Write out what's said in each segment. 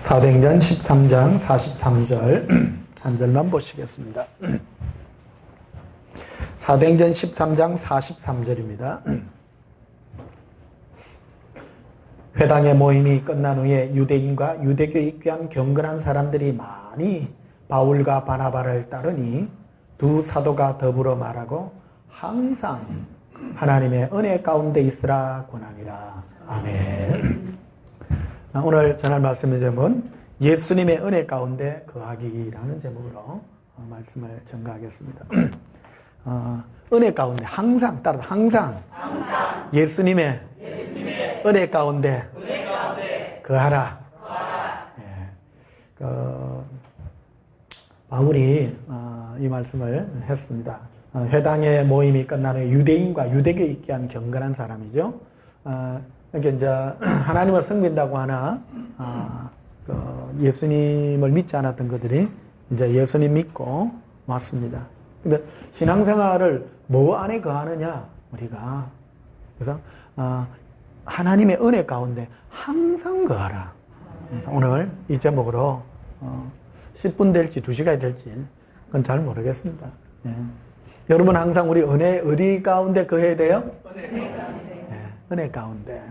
사도행전 13장 43절 한 절만 보시겠습니다. 사도행전 13장 43절입니다. 회당의 모임이 끝난 후에 유대인과 유대교에 입교한 경건한 사람들이 많이 바울과 바나바를 따르니 두 사도가 더불어 말하고 항상 하나님의 은혜 가운데 있으라 권하니라. 아멘. 오늘 전할 말씀의 제목은 예수님의 은혜 가운데 거하기라는 제목으로 말씀을 전가하겠습니다. 은혜 가운데 항상 따라 항상 예수님의 은혜 가운데 거하라. 예. 바울이 이 말씀을 했습니다. 회당의 모임이 끝난 후에 유대인과 유대교에 있게 한 경건한 사람이죠. 이렇게 이제 하나님을 섬긴다고 하나 예수님을 믿지 않았던 그들이 이제 예수님 믿고 왔습니다. 근데 신앙생활을 뭐 안에 거하느냐 우리가 그래서 하나님의 은혜 가운데 항상 거하라. 그래서 오늘 이 제목으로 10분 될지 2시간이 될지 그건 잘 모르겠습니다. 예. 여러분 항상 우리 은혜 어디 가운데 거해야 돼요? 은혜 가운데.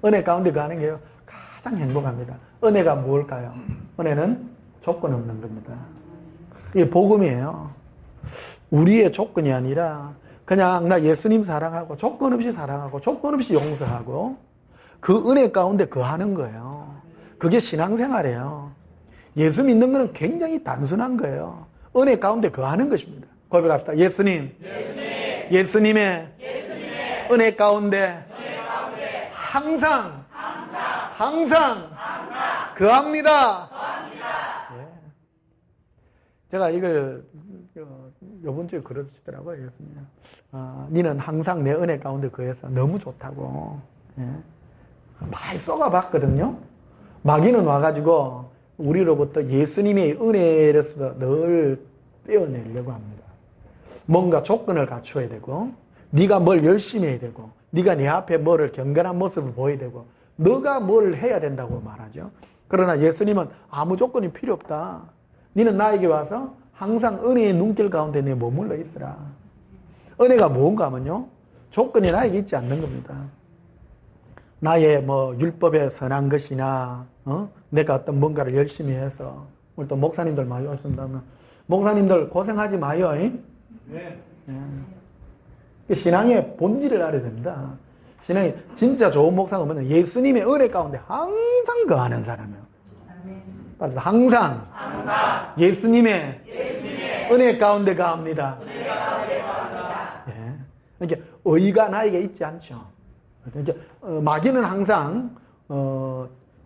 은혜 가운데 거하는 게 가장 행복합니다. 은혜가 뭘까요? 은혜는 조건 없는 겁니다. 이게 복음이에요. 우리의 조건이 아니라 그냥 나 예수님 사랑하고 조건 없이 사랑하고 조건 없이 용서하고 그 은혜 가운데 거하는 거예요. 그게 신앙생활이에요. 예수 믿는 것은 굉장히 단순한 거예요. 은혜 가운데 거하는 것입니다. 고백합시다. 예수님의 은혜 가운데 항상 거합니다. 예. 제가 이걸 이번 주에 그러시더라고요. 예수님. 니는 항상 내 은혜 가운데 거해서 너무 좋다고. 예. 많이 쏘가봤거든요. 마귀는 와가지고 우리로부터 예수님의 은혜로서 늘 떼어내려고 합니다. 뭔가 조건을 갖춰야 되고 네가 뭘 열심히 해야 되고 네가 내 앞에 뭐를 경건한 모습을 보여야 되고 너가 뭘 해야 된다고 말하죠. 그러나 예수님은 아무 조건이 필요 없다. 너는 나에게 와서 항상 은혜의 눈길 가운데 내 머물러 있으라. 은혜가 뭔가 하면요 조건이 나에게 있지 않는 겁니다. 나의 뭐 율법에 선한 것이나 내가 어떤 뭔가를 열심히 해서 오늘 또 목사님들 많이 오신다면 목사님들 고생하지 마요. 네. 신앙의 본질을 알아야 됩니다. 신앙이 진짜 좋은 목사가 뭐냐 예수님의 은혜 가운데 항상 거하는 사람이에요. 따라서 항상 예수님의 은혜 가운데 거합니다. 예. 이렇게 의가 나에게 있지 않죠. 이렇게 마귀는 항상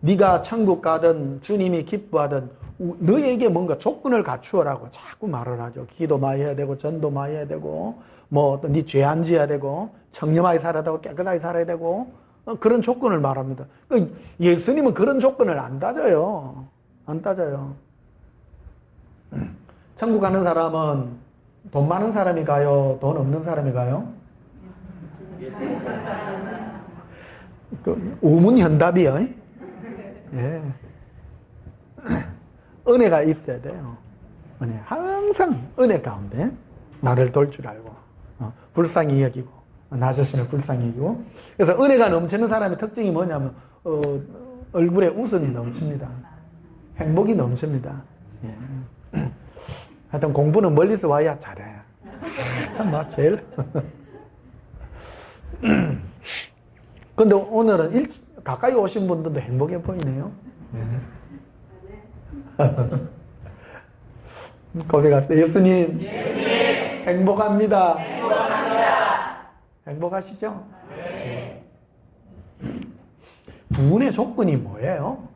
네가 천국 가든 주님이 기뻐하든 너에게 뭔가 조건을 갖추어라고 자꾸 말을 하죠. 기도 많이 해야 되고 전도 많이 해야 되고 뭐 또 네 죄 안 지어야 되고 청렴하게 살아야 되고 깨끗하게 살아야 되고 그런 조건을 말합니다. 예수님은 그런 조건을 안 따져요. 안 따져요. 천국 가는 사람은 돈 많은 사람이 가요? 돈 없는 사람이 가요? 우문현답이요. 예. 은혜가 있어야 돼요. 항상 은혜 가운데 나를 돌 줄 알고 불쌍히 여기고 나 자신을 불쌍히 여기고 그래서 은혜가 넘치는 사람의 특징이 뭐냐면 얼굴에 웃음이 넘칩니다. 행복이 넘칩니다. 예. 하여튼 공부는 멀리서 와야 잘해. 하여튼 뭐 제일 근데 오늘은 가까이 오신 분들도 행복해 보이네요. 고백합시다. 예수님 행복합니다. 행복하시죠? 네. 두 분의 조건이 뭐예요?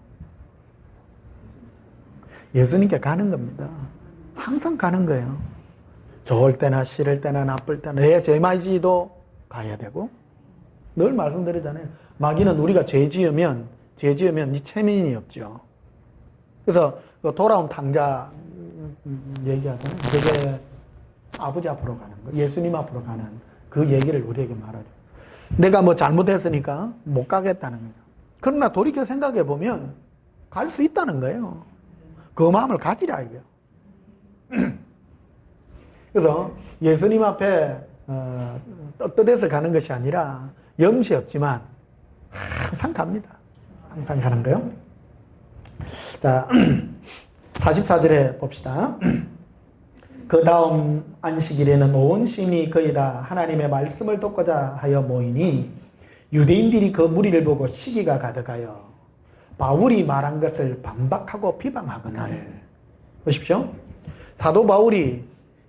예수님께 가는 겁니다. 항상 가는 거예요. 좋을 때나 싫을 때나 나쁠 때나 내 죄마지도 가야 되고 늘 말씀드리잖아요. 마귀는 우리가 죄 지으면 네 체면이 없죠. 그래서 돌아온 탕자 얘기하잖아요. 그게 아버지 앞으로 가는 거, 예수님 앞으로 가는 그 얘기를 우리에게 말하죠. 내가 뭐 잘못했으니까 못 가겠다는 거예요. 그러나 돌이켜 생각해 보면 갈 수 있다는 거예요. 그 마음을 가지라 이게요. 그래서 예수님 앞에 떳떳해서 가는 것이 아니라 염치 없지만 항상 갑니다. 항상 가는 거요. 자, 44절에 봅시다. 그 다음 안식일에는 온 시민이 거의 다 하나님의 말씀을 듣고자 하여 모이니 유대인들이 그 무리를 보고 시기가 가득하여 바울이 말한 것을 반박하고 비방하거늘. 보십시오. 사도 바울이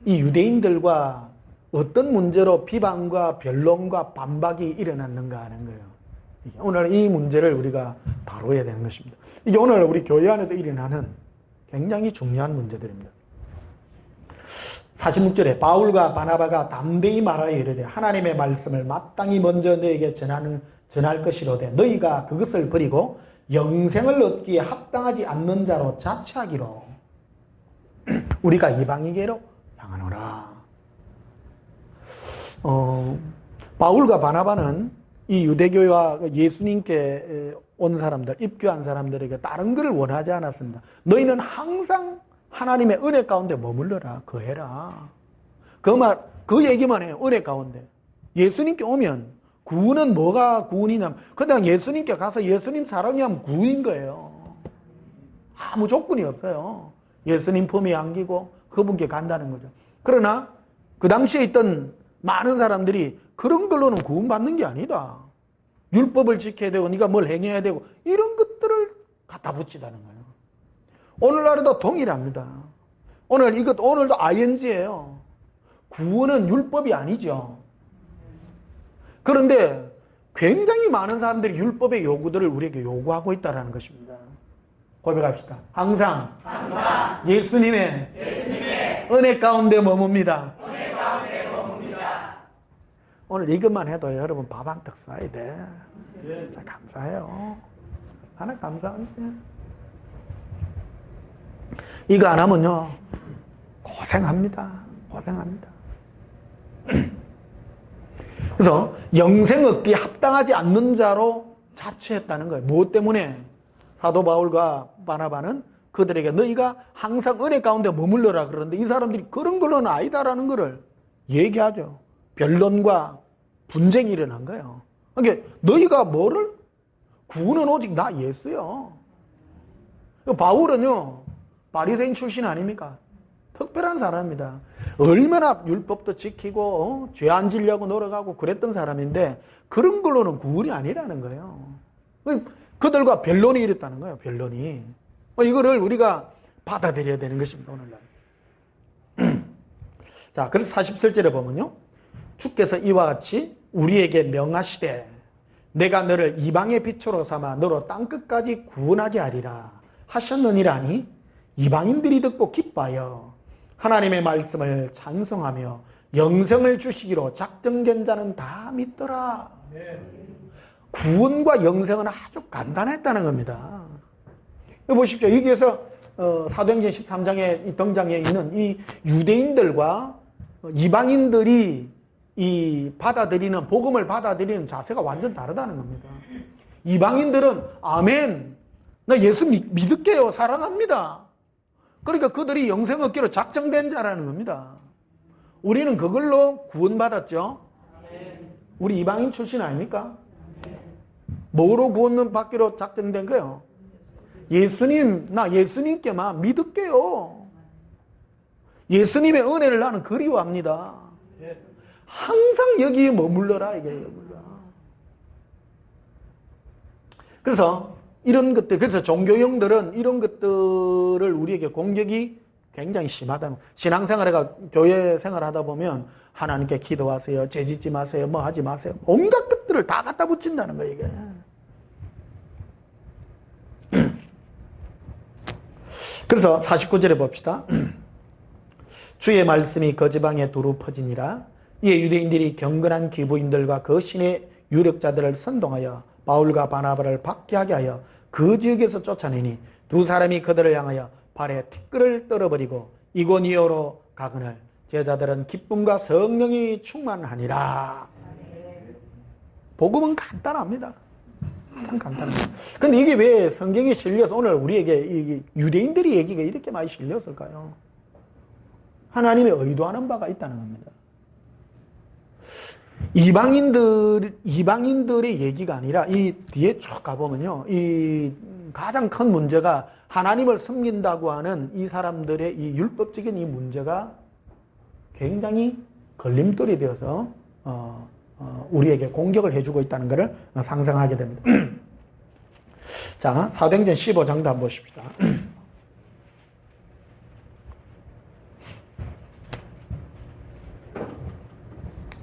이 유대인들과 어떤 문제로 비방과 변론과 반박이 일어났는가 하는 거예요. 오늘 이 문제를 우리가 다뤄야 되는 것입니다. 이게 오늘 우리 교회 안에도 일어나는 굉장히 중요한 문제들입니다. 46절에 바울과 바나바가 담대히 말하여 이르되 하나님의 말씀을 마땅히 먼저 너에게 전할 것이로되 너희가 그것을 버리고 영생을 얻기에 합당하지 않는 자로 자처하기로 우리가 이방인에게로 향하노라. 바울과 바나바는 이 유대교와 예수님께 온 사람들, 입교한 사람들에게 다른 것을 원하지 않았습니다. 너희는 항상 하나님의 은혜 가운데 머물러라. 거해라. 그 얘기만 해요. 은혜 가운데. 예수님께 오면 구원은 뭐가 구원이냐면 그냥 예수님께 가서 예수님 사랑하면 구원인 거예요. 아무 조건이 없어요. 예수님 품에 안기고 그분께 간다는 거죠. 그러나 그 당시에 있던 많은 사람들이 그런 걸로는 구원받는 게 아니다. 율법을 지켜야 되고 네가 뭘 행해야 되고 이런 것들을 갖다 붙이다는 거예요. 오늘날에도 동일합니다. 오늘도 ing예요. 구원은 율법이 아니죠. 그런데 굉장히 많은 사람들이 율법의 요구들을 우리에게 요구하고 있다는 것입니다. 고백합시다. 항상 예수님의 은혜 가운데 머뭅니다. 오늘 이것만 해도 여러분 밥 한 떡 싸야 돼. 진짜 감사해요. 하나 감사합니다. 이거 안 하면요 고생합니다. 그래서 영생 얻기에 합당하지 않는 자로 자처했다는 거예요. 무엇 때문에? 사도 바울과 바나바는 그들에게 너희가 항상 은혜 가운데 머물러라 그러는데 이 사람들이 그런 걸로는 아니다라는 것을 얘기하죠. 변론과 분쟁이 일어난 거예요. 그러니까 너희가 뭐를? 구원은 오직 나 예수요. 바울은요 바리새인 출신 아닙니까? 특별한 사람입니다. 얼마나 율법도 지키고 죄 안 지려고 노력하고 그랬던 사람인데 그런 걸로는 구원이 아니라는 거예요. 그들과 변론이 일었다는 거예요. 변론이. 이거를 우리가 받아들여야 되는 것입니다. 오늘날. 자, 그래서 47절에 보면요. 주께서 이와 같이 우리에게 명하시되 내가 너를 이방의 빛으로 삼아 너로 땅끝까지 구원하게 하리라 하셨느니라니 이방인들이 듣고 기뻐하여 하나님의 말씀을 찬송하며 영생을 주시기로 작정된 자는 다 믿더라. 구원과 영생은 아주 간단했다는 겁니다. 보십시오. 여기에서 사도행전 13장에 등장해 있는 이 유대인들과 이방인들이 이 복음을 받아들이는 자세가 완전 다르다는 겁니다. 이방인들은 아멘, 나 예수 믿을게요, 사랑합니다. 그러니까 그들이 영생 얻기로 작정된 자라는 겁니다. 우리는 그걸로 구원받았죠. 우리 이방인 출신 아닙니까? 뭐로 구원 받기로 작정된 거예요? 나 예수님께만 믿을게요. 예수님의 은혜를 나는 그리워합니다. 항상 여기에 머물러라 이게. 그래서 그래서 종교형들은 이런 것들을 우리에게 공격이 굉장히 심하다는, 교회 생활하다 보면 하나님께 기도하세요, 죄짓지 마세요, 뭐 하지 마세요, 온갖 것들을 다 갖다 붙인다는 거예요, 이게. 그래서 49절에 봅시다. 주의 말씀이 그 지방에 두루 퍼지니라. 이에 유대인들이 경건한 기부인들과 그 신의 유력자들을 선동하여 바울과 바나바를 박해하게 하여 그 지역에서 쫓아내니 두 사람이 그들을 향하여 발에 티끌을 떨어버리고 이고니오로 가거늘 제자들은 기쁨과 성령이 충만하니라. 복음은 간단합니다. 참 간단한 거예요. 근데 이게 왜 성경에 실려서 오늘 우리에게 이 유대인들의 얘기가 이렇게 많이 실렸을까요? 하나님의 의도하는 바가 있다는 겁니다. 이방인들의 얘기가 아니라 이 뒤에 쭉 가보면요. 이 가장 큰 문제가 하나님을 섬긴다고 하는 이 사람들의 이 율법적인 이 문제가 굉장히 걸림돌이 되어서 우리에게 공격을 해주고 있다는 것을 상상하게 됩니다. 자, 사도행전 15장도 한번 보십시다.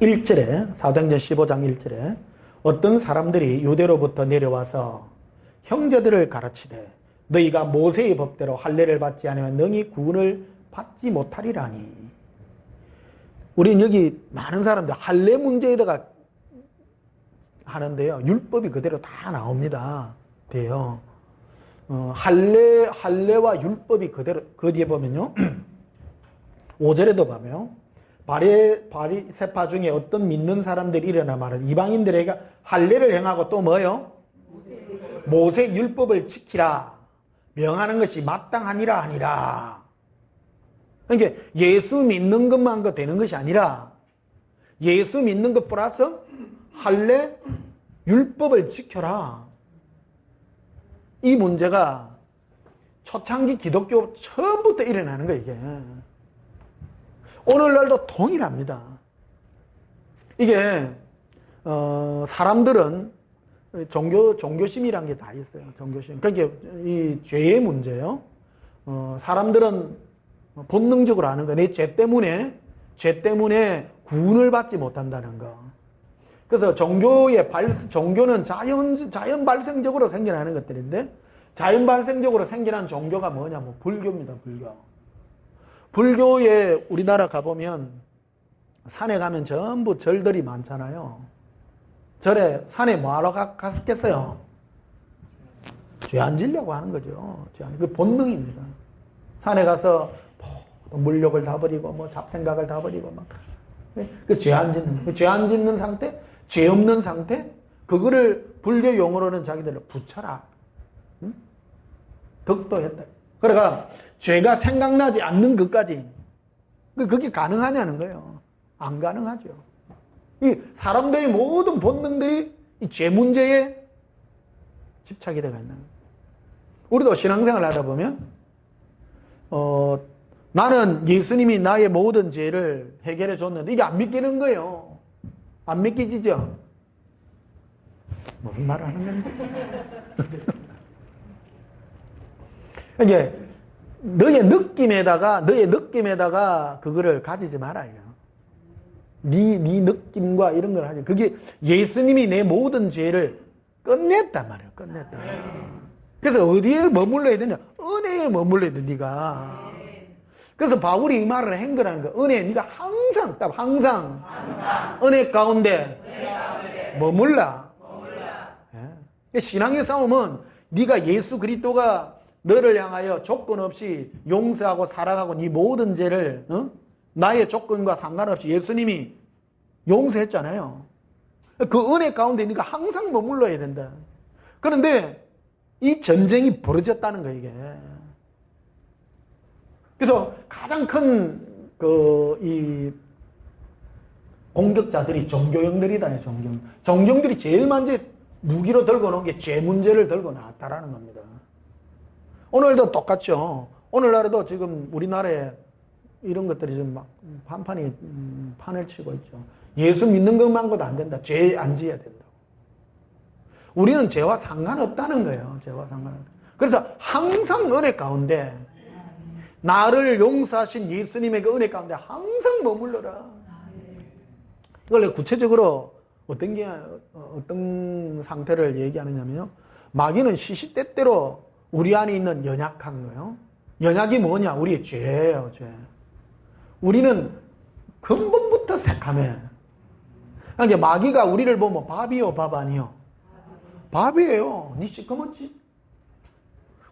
1절에 사도행전 15장 1절에 어떤 사람들이 유대로부터 내려와서 형제들을 가르치되 너희가 모세의 법대로 할례를 받지 않으면 능히 구원을 받지 못하리라니. 우리는 여기 많은 사람들 할례 문제에다가 하는데요. 율법이 그대로 다 나옵니다. 돼요. 할례와 율법이 그대로 그 뒤에 보면요. 5절에도 보면 바리새파 중에 어떤 믿는 사람들이 일어나 말은 이방인들에게 할례를 행하고 또 뭐요? 모세 율법을 지키라 명하는 것이 마땅하니라 하니라. 그러니까 예수 믿는 것만 되는 것이 아니라 예수 믿는 것 플러스 할례 율법을 지켜라. 이 문제가 초창기 기독교 처음부터 일어나는 거예요. 이게 오늘날도 동일합니다. 이게 사람들은 종교심이라는 게 다 있어요. 종교심. 그러니까 이 죄의 문제요. 사람들은 본능적으로 하는 거. 내 죄 때문에 구원을 받지 못한다는 거. 그래서 종교는 자연 발생적으로 생겨나는 것들인데 자연 발생적으로 생겨난 종교가 뭐냐면 불교입니다. 불교에 우리나라 가보면 산에 가면 전부 절들이 많잖아요. 절에 산에 뭐하러 갔겠어요? 죄 안 지려고 하는 거죠. 그 본능입니다. 산에 가서 물욕을 다 버리고 뭐 잡생각을 다 버리고 막 그 죄 안 짓는 상태, 죄 없는 상태, 그거를 불교 용어로는 자기들은 부처라, 응? 덕도했다. 그러니까 죄가 생각나지 않는 것까지 그게 가능하냐는 거예요. 안 가능하죠. 이 사람들의 모든 본능들이 이 죄 문제에 집착이 되어 있는 거예요. 우리도 신앙생활을 하다 보면 나는 예수님이 나의 모든 죄를 해결해 줬는데 이게 안 믿기는 거예요. 안 믿기지죠? 무슨 말을 하는 건지. 이게 너의 느낌에다가 그거를 가지지 말아요. 네 느낌과 이런 걸 하지. 그게 예수님이 내 모든 죄를 끝냈단 말이에요. 끝냈다. 그래서 어디에 머물러야 되냐? 은혜에 머물러야 돼, 네가. 그래서 바울이 이 말을 한 거라는 거야. 은혜, 네가 항상 은혜 가운데 머물라. 예. 신앙의 싸움은 네가 예수 그리스도가 너를 향하여 조건 없이 용서하고 사랑하고 네 모든 죄를 나의 조건과 상관없이 예수님이 용서했잖아요. 그 은혜 가운데 네가 항상 머물러야 된다. 그런데 이 전쟁이 벌어졌다는 거예요, 이게. 그래서 가장 큰 이 공격자들이 종교형들이다. 종교형들이 제일 먼저 무기로 들고 놓은 게 죄 문제를 들고 나왔다라는 겁니다. 오늘도 똑같죠. 오늘날에도 지금 우리나라에 이런 것들이 좀 막 판을 치고 있죠. 예수 믿는 것만으로도 안 된다. 죄 안 지어야 된다. 우리는 죄와 상관없다는 거예요. 죄와 상관없다. 그래서 항상 은혜 가운데 나를 용서하신 예수님의 그 은혜 가운데 항상 머물러라. 이걸 구체적으로 어떤 상태를 얘기하느냐면요. 마귀는 시시때때로 우리 안에 있는 연약한 거예요. 연약이 뭐냐? 우리의 죄예요, 죄. 우리는 근본부터 새카매. 그러니까 마귀가 우리를 보면 밥이요, 밥 아니요? 밥이에요. 니 시커멓지?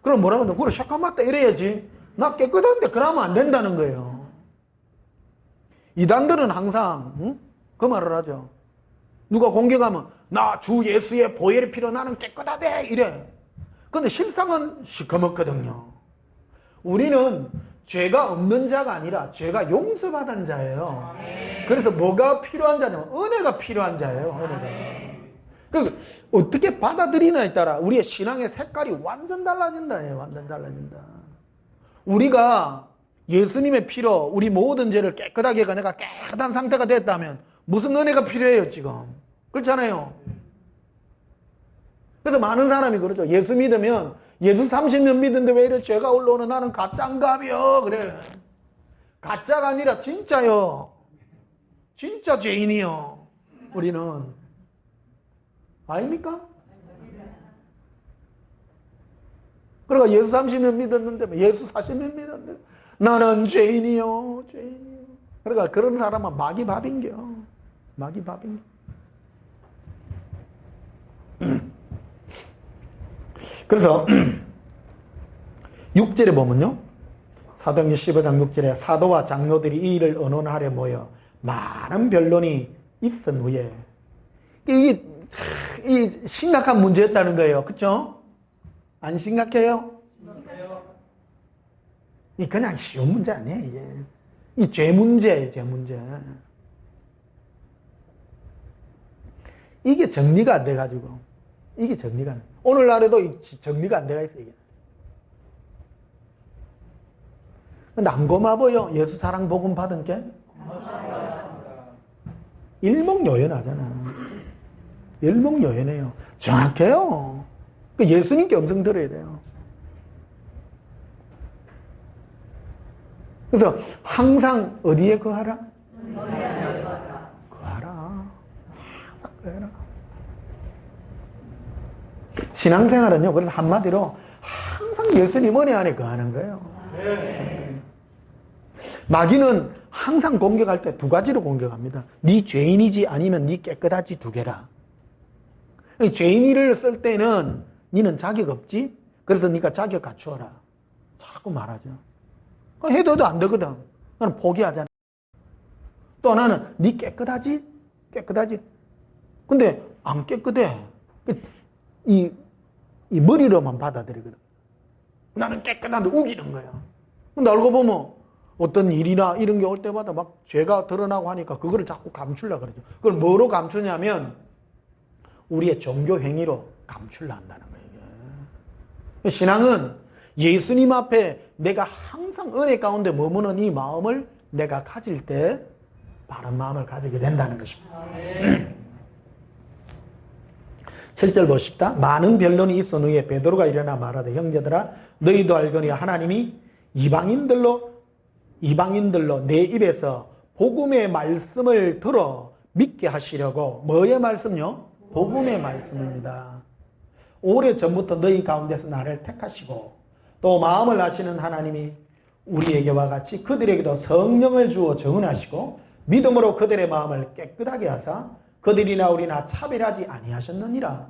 그럼 뭐라고 한다? 그래, 새까맣다 이래야지. 나 깨끗한데 그러면 안 된다는 거예요. 이단들은 항상 그 말을 하죠. 누가 공격하면 나 주 예수의 보혈이 필요 나는 깨끗하대 이래. 근데 실상은 시커멓거든요. 우리는 죄가 없는 자가 아니라 죄가 용서받은 자예요. 그래서 뭐가 필요한 자냐면 은혜가 필요한 자예요. 은혜가. 그 어떻게 받아들이냐에 따라 우리의 신앙의 색깔이 완전 달라진다. 완전 달라진다. 우리가 예수님의 피로 우리 모든 죄를 깨끗하게 해가 내가 깨끗한 상태가 됐다면 무슨 은혜가 필요해요 지금. 그렇잖아요. 그래서 많은 사람이 그러죠. 예수 믿으면 예수 30년 믿는데 왜 이래 죄가 올라오는 나는 가짜인가며 그래. 가짜가 아니라 진짜요. 진짜 죄인이요. 우리는 아닙니까? 그러니까 예수 30년 믿었는데 예수 40년 믿었는데 나는 죄인이요. 죄인이요. 그러니까 그런 사람은 마귀 밥인겨. 마귀 밥인겨. 그래서 6절에 보면요. 사도행전 15장 6절에 사도와 장로들이 이 일을 언론하려 모여 많은 변론이 있은 후에 이게 심각한 문제였다는 거예요. 그렇죠? 안 심각해요? 이 그냥 쉬운 문제 아니에요. 이게 이 죄 문제예요. 죄 문제. 이게 정리가 안 돼가지고 이게 정리가 안 돼. 오늘날에도 정리가 안 돼가 있어요. 이게. 근데 안 고마워요. 예수 사랑 복음 받은 게 일목요연하잖아. 일목요연해요. 정확해요. 예수님께 음성 들어야 돼요. 그래서 항상 어디에 거하라? 거하라. 항상 거하라. 신앙생활은요. 그래서 한마디로 항상 예수님 은혜 안에 거하는 거예요. 마귀는 항상 공격할 때 두 가지로 공격합니다. 네 죄인이지 아니면 네 깨끗하지 두 개라. 죄인이를 쓸 때는 니는 자격 없지? 그래서 네가 자격 갖추어라. 자꾸 말하죠. 해도 안 되거든. 나는 포기하잖아. 또 하나는 네 깨끗하지? 깨끗하지? 근데 안 깨끗해. 이 머리로만 받아들이거든. 나는 깨끗한데 우기는 거야. 근데 알고 보면 어떤 일이나 이런 게 올 때마다 막 죄가 드러나고 하니까 그거를 자꾸 감추려고 그러죠. 그걸 뭐로 감추냐면 우리의 종교 행위로 감추려 한다는 거예요. 신앙은 예수님 앞에 내가 항상 은혜 가운데 머무는 이 마음을 내가 가질 때 바른 마음을 가지게 된다는 것입니다. 7절 보십시다. 많은 변론이 있은 후에 베드로가 일어나 말하되 형제들아 너희도 알거니 하나님이 이방인들로 내 입에서 복음의 말씀을 들어 믿게 하시려고 뭐의 말씀요? 복음의 말씀입니다. 오래전부터 너희 가운데서 나를 택하시고 또 마음을 아시는 하나님이 우리에게와 같이 그들에게도 성령을 주어 정언하시고 믿음으로 그들의 마음을 깨끗하게 하사 그들이나 우리나 차별하지 아니하셨느니라.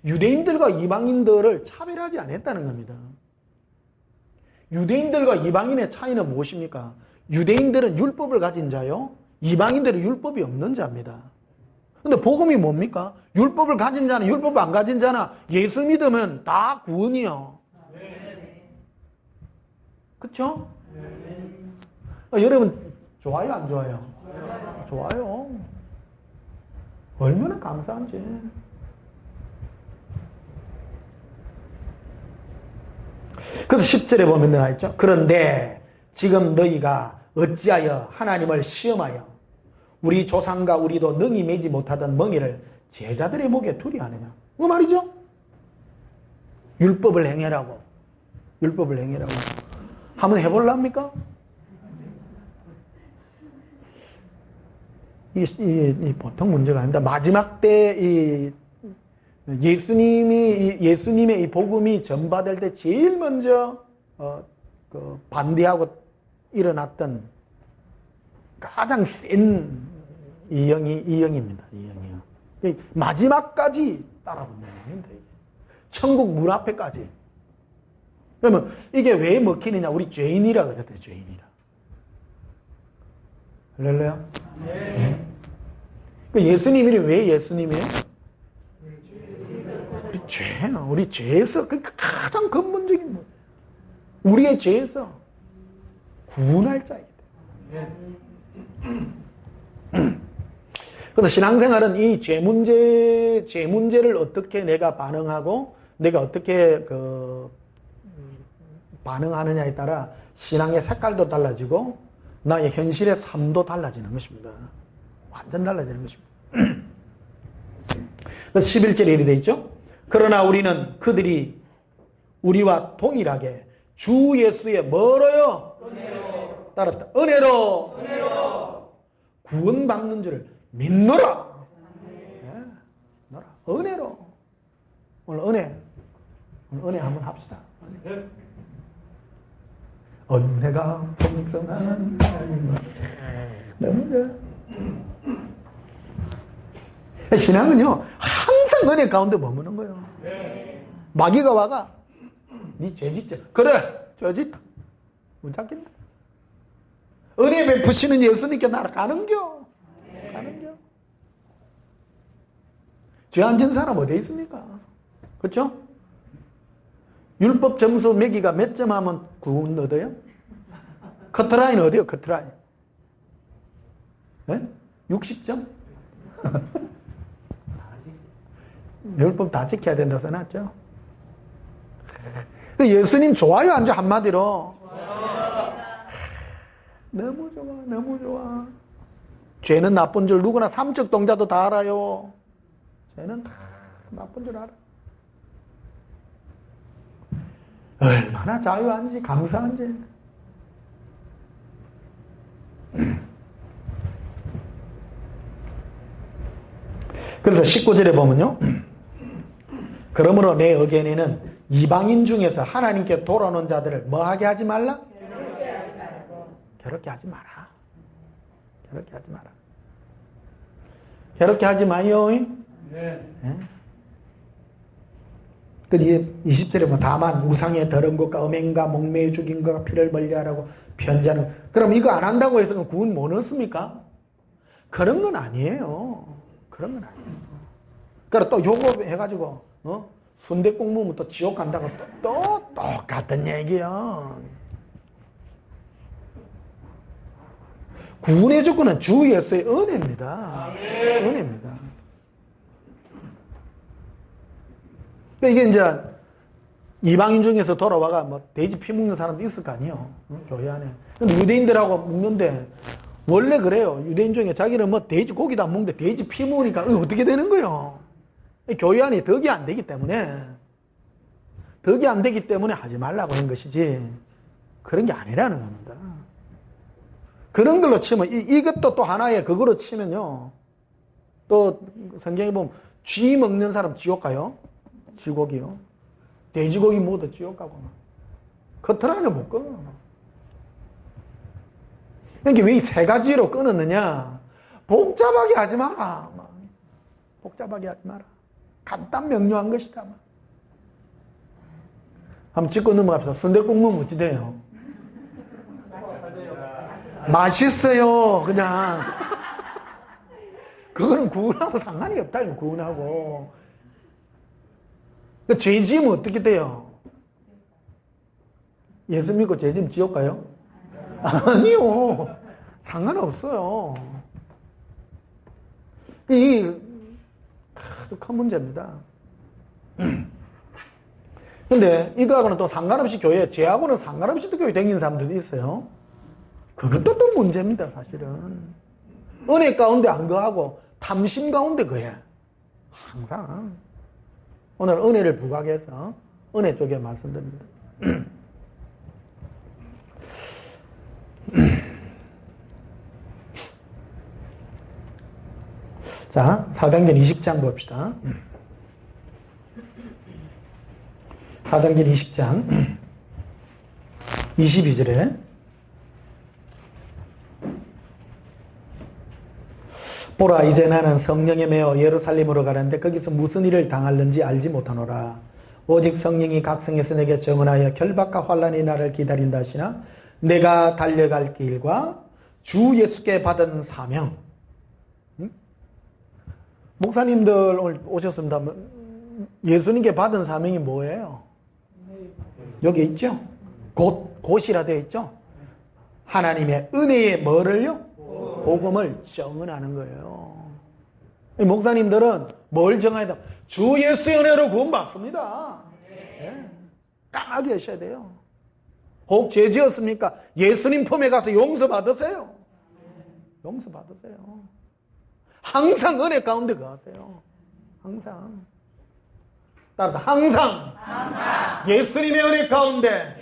유대인들과 이방인들을 차별하지 않았다는 겁니다. 유대인들과 이방인의 차이는 무엇입니까? 유대인들은 율법을 가진 자요. 이방인들은 율법이 없는 자입니다. 근데 복음이 뭡니까? 율법을 가진 자나 율법을 안 가진 자나 예수 믿으면 다 구원이요. 그렇죠? 여러분 좋아요 안 좋아요? 좋아요. 얼마나 감사한지. 그래서 10절에 보면 나와 있죠. 그런데 지금 너희가 어찌하여 하나님을 시험하여 우리 조상과 우리도 능히 매지 못하던 멍에를 제자들의 목에 두리 하느냐. 그 말이죠. 율법을 행해라고. 율법을 행해라고. 한번 해볼랍니까? 이 보통 문제가 아닙니다. 마지막 때 예수님의 이 복음이 전파될 때 제일 먼저 반대하고 일어났던 가장 센 이영입니다. 이영이요. 마지막까지 따라붙는 겁니다. 천국 문 앞에까지. 그러면 이게 왜 먹히느냐? 우리 죄인이라 그랬대요. 죄인이라. 할렐루야? 네. 그 예수님이 왜 예수님이에요? 우리 죄에서, 그 가장 근본적인 문제. 우리의 죄에서 구원할 자이기 때문에. 그래서 신앙생활은 이 죄 문제를 어떻게 내가 반응하고, 내가 어떻게 반응하느냐에 따라 신앙의 색깔도 달라지고, 나의 현실의 삶도 달라지는 것입니다. 완전 달라지는 것입니다. 그래서 11절에 이렇게 되어 있죠. 그러나 우리는 그들이 우리와 동일하게 주 예수의 뭐로요? 은혜로. 따랐다. 은혜로. 구원받는 줄을 믿노라. 네. 은혜로. 오늘 은혜 한번 합시다. 은혜가 풍성한 하나님. 너무 좋아. 신앙은요, 항상 은혜 가운데 머무는 거예요. 마귀가 와가, 니 죄짓자. 그래, 죄짓다. 못 잡긴다. 은혜 베푸시는 예수님께 날아가는겨. 가는겨. 죄 안 진 사람 어디 있습니까? 그렇죠? 율법 점수 매기가 몇 점 하면 구원 얻어요? 커트라인 어디요? 커트라인. 네? 60점? 율법 다 지켜야 된다고 써놨죠? 예수님 좋아요, 안 좋아? 한마디로. 너무 좋아, 너무 좋아. 죄는 나쁜 줄 누구나 삼적 동자도 다 알아요. 죄는 다 나쁜 줄 알아. 얼마나 자유한지, 감사한지. 그래서 19절에 보면요. 그러므로 내 의견에는 이방인 중에서 하나님께 돌아오는 자들을 뭐하게 하지 말라? 괴롭게 하지 마라. 괴롭게 하지 마라. 괴롭게 하지 마요. 네. 그 20절에 뭐 다만 우상의 더러운 것과 음행과 목매여 죽인 것과 피를 멀리하라고 편지하는. 그럼 이거 안 한다고 해서 구원 못 얻습니까? 그런 건 아니에요. 그런 건 아니에요. 그러니까 또 요거 해가지고 순대국 먹으면 또 지옥 간다고 또 똑같은 얘기야. 구원의 조건은 주 예수의 은혜입니다. 은혜입니다. 이게 이제 이방인 중에서 돌아와가 뭐 돼지 피 먹는 사람도 있을 거 아니에요. 교회 안에. 근데 유대인들하고 먹는데 원래 그래요. 유대인 중에 자기는 뭐 돼지 고기도 안 먹는데 돼지 피 먹으니까 어떻게 되는 거예요? 교회 안에 덕이 안 되기 때문에 하지 말라고 한 것이지 그런 게 아니라는 겁니다. 그런 걸로 치면 이것도 또 하나의 그거로 치면요. 또 성경에 보면 쥐 먹는 사람 지옥 가요. 쥐고기요. 돼지고기 먹어도 지옥 가고. 커트라인을 못 끊어. 그러니까 왜 이 세 가지로 끊었느냐? 복잡하게 하지 마라. 복잡하게 하지 마라. 간단 명료한 것이다. 한번 짚고 넘어갑시다. 순댓국 먹으면 어찌 돼요? 맛있어요. 그냥. 그거는 구원하고 상관이 없다. 구원하고. 죄 지으면 어떻게 돼요? 예수 믿고 죄 지으면 지옥 가요? 아니요. 상관없어요. 이 아주 큰 문제입니다. 근데 이거하고는 또 상관없이 교회, 죄하고는 상관없이 또 교회 다니는 사람들도 있어요. 그것도 또 문제입니다, 사실은. 은혜 가운데 안 거하고 탐심 가운데 거해. 항상. 오늘 은혜를 부각해서 은혜 쪽에 말씀드립니다. 자, 사도행전 20장 봅시다. 사도행전 20장 22절에 보라, 이제 나는 성령에 매어 예루살렘으로 가는데 거기서 무슨 일을 당할는지 알지 못하노라. 오직 성령이 각성에서 내게 증언하여 결박과 환난이 나를 기다린다 하시나 내가 달려갈 길과 주 예수께 받은 사명, 목사님들 오늘 오셨습니다. 예수님께 받은 사명이 뭐예요? 여기 있죠? 곧이라 되어 있죠? 하나님의 은혜의 뭐를요? 복음을 정언하는 거예요. 목사님들은 뭘 정해야 돼? 주 예수의 은혜로 구원받습니다. 네. 까마귀 하셔야 돼요. 혹 죄 지었습니까? 예수님 품에 가서 용서받으세요. 용서받으세요. 항상 은혜 가운데 거하세요. 항상. 따라서 항상 예수님의 은혜 가운데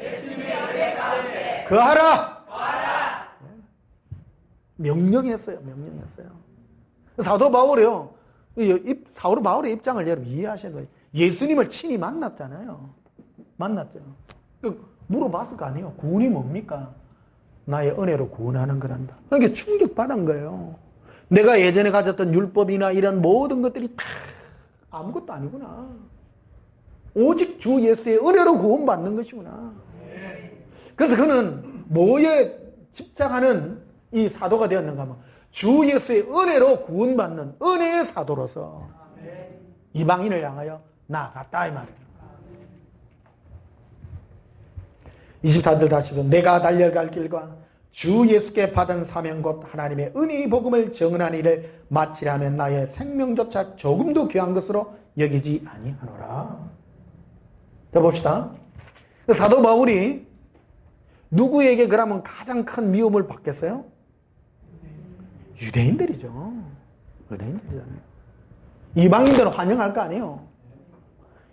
거하라. 명령했어요. 명령했어요. 사도 바울이요. 사도 바울의 입장을 여러분 이해하셔야 돼요. 예수님을 친히 만났잖아요. 만났죠. 물어봤을 거 아니에요. 구원이 뭡니까? 나의 은혜로 구원하는 거란다. 그러니까 충격받은 거예요. 내가 예전에 가졌던 율법이나 이런 모든 것들이 다 아무것도 아니구나. 오직 주 예수의 은혜로 구원받는 것이구나. 그래서 그는 뭐에 집착하는 이 사도가 되었는가 하면 주 예수의 은혜로 구원받는 은혜의 사도로서 이방인을 향하여 나아갔다 이 말이에요. 24절 다시 보면 내가 달려갈 길과 주 예수께 받은 사명 곧 하나님의 은혜의 복음을 증언하는 일을 마치려면 나의 생명조차 조금도 귀한 것으로 여기지 아니하노라. 자 봅시다. 사도 바울이 누구에게 그러면 가장 큰 미움을 받겠어요? 유대인들이죠. 유대인들이잖아요. 이방인들은 환영할 거 아니에요.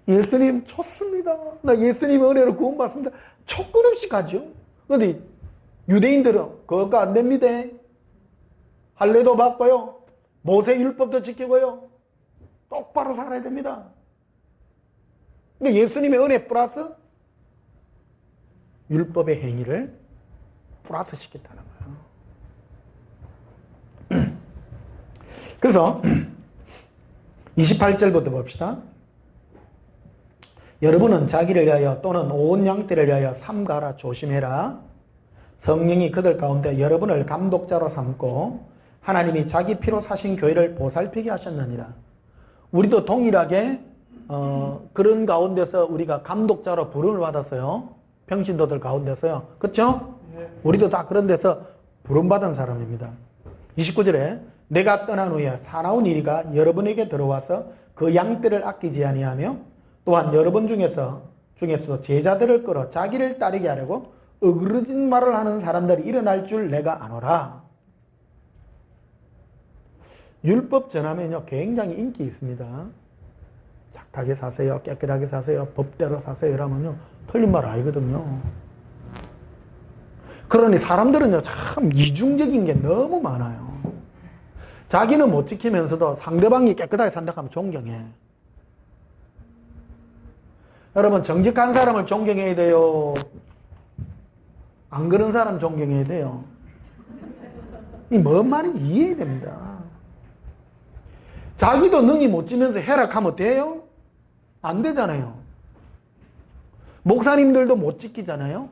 예수님 좋습니다. 나 예수님의 은혜로 구원받습니다. 촉근 없이 가죠. 그런데 유대인들은 그거 안 됩니다. 할례도 받고요. 모세 율법도 지키고요. 똑바로 살아야 됩니다. 근데 예수님의 은혜 플러스 율법의 행위를 플러스 시켰다는 거예요. 그래서 28절부터 봅시다. 여러분은 자기를 위하여 또는 온 양떼를 위하여 삼가라 조심해라. 성령이 그들 가운데 여러분을 감독자로 삼고 하나님이 자기 피로 사신 교회를 보살피게 하셨느니라. 우리도 동일하게 그런 가운데서 우리가 감독자로 부름을 받았어요. 평신도들 가운데서요. 그렇죠? 우리도 다 그런 데서 부름받은 사람입니다. 29절에 내가 떠난 후에 사나운 이리가 여러분에게 들어와서 그 양떼를 아끼지 아니하며 또한 여러분 중에서도 제자들을 끌어 자기를 따르게 하려고 어그러진 말을 하는 사람들이 일어날 줄 내가 아노라. 율법 전하면요 굉장히 인기 있습니다. 착하게 사세요, 깨끗하게 사세요, 법대로 사세요 이러면요 틀린 말 아니거든요. 그러니 사람들은요 참 이중적인 게 너무 많아요. 자기는 못 지키면서도 상대방이 깨끗하게 산다고 하면 존경해. 여러분 정직한 사람을 존경해야 돼요? 안 그런 사람 존경해야 돼요? 이 뭔 말인지 이해해야 됩니다. 자기도 능히 못 지면서 해락하면 돼요? 안 되잖아요. 목사님들도 못 지키잖아요.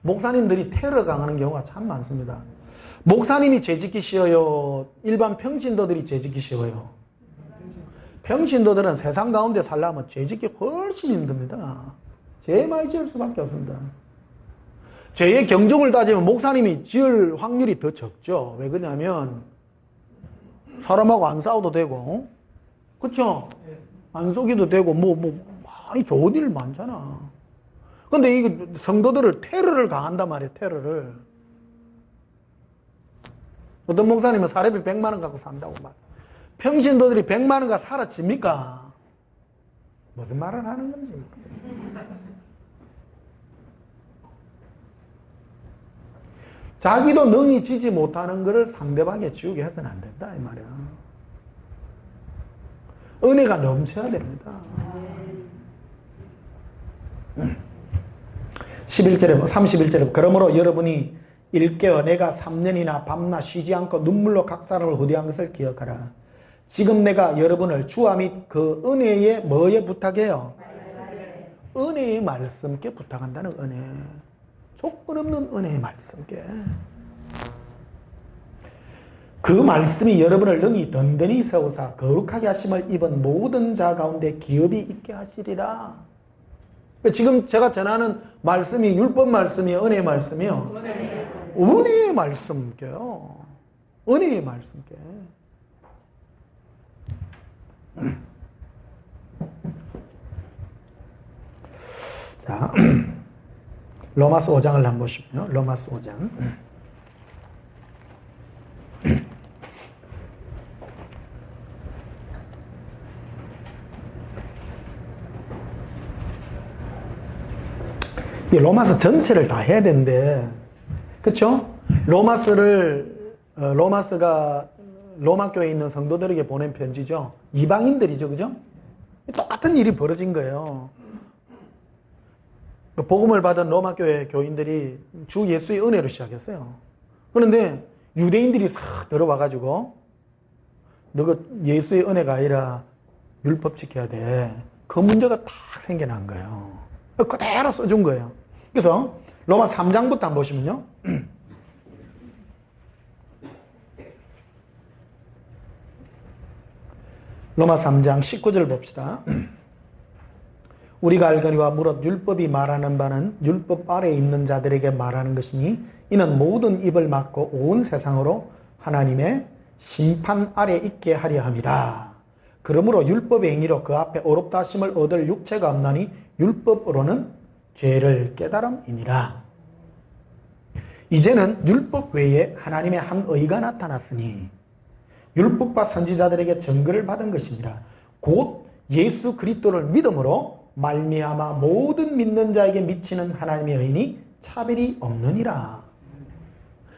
목사님들이 테러 강하는 경우가 참 많습니다. 목사님이 죄 지키 쉬워요? 일반 평신도들이 죄 지키 쉬워요? 평신도들은 세상 가운데 살려면 죄 짓기 훨씬 힘듭니다. 죄 많이 지을 수밖에 없습니다. 죄의 경종을 따지면 목사님이 지을 확률이 더 적죠. 왜 그러냐면 사람하고 안 싸워도 되고 그렇죠? 안 속여도 되고 많이 좋은 일 많잖아. 근데 이 성도들을 테러를 강한단 말이에요. 테러를. 어떤 목사님은 사례비 100만 원 갖고 산다고 말. 평신도들이 100만 원가 사라집니까? 무슨 말을 하는 건지. 자기도 능히 지지 못하는 것을 상대방에 지우게 해서는 안 된다 이 말이야. 은혜가 넘쳐야 됩니다. 11절에 31절에 그러므로 여러분이 일깨어 내가 3년이나 밤낮 쉬지 않고 눈물로 각 사람을 호되한 것을 기억하라. 지금 내가 여러분을 주와 및 그 은혜의 뭐에 부탁해요? 은혜의 말씀께 부탁한다는 은혜. 조건 없는 은혜의 말씀께. 그 말씀이 여러분을 능히 든든히 세우사 거룩하게 하심을 입은 모든 자 가운데 기업이 있게 하시리라. 지금 제가 전하는 말씀이 율법 말씀이요, 은혜의 말씀이요? 은혜의 말씀께요. 은혜의 말씀께. 자, 로마서 5장을 한번 보시면요. 로마서 5장. 이 로마서 전체를 다 해야 되는데, 그쵸? 로마서가 로마 교회에 있는 성도들에게 보낸 편지죠. 이방인들이죠, 그죠? 똑같은 일이 벌어진 거예요. 복음을 받은 로마 교회 교인들이 주 예수의 은혜로 시작했어요. 그런데 유대인들이 싹 들어와가지고, 너가 예수의 은혜가 아니라 율법 지켜야 돼. 그 문제가 딱 생겨난 거예요. 그대로 써준 거예요. 그래서 로마 3장부터 한번 보시면요. 로마 3장 19절 봅시다. 우리가 알거니와 무릇 율법이 말하는 바는 율법 아래에 있는 자들에게 말하는 것이니 이는 모든 입을 막고 온 세상으로 하나님의 심판 아래 있게 하려 함이라. 그러므로 율법의 행위로 그 앞에 어렵다 하심을 얻을 육체가 없나니 율법으로는 죄를 깨달음이니라. 이제는 율법 외에 하나님의 한 의가 나타났으니 율법과 선지자들에게 증거를 받은 것이니라. 곧 예수 그리스도를 믿음으로 말미암아 모든 믿는 자에게 미치는 하나님의 의인이 차별이 없느니라.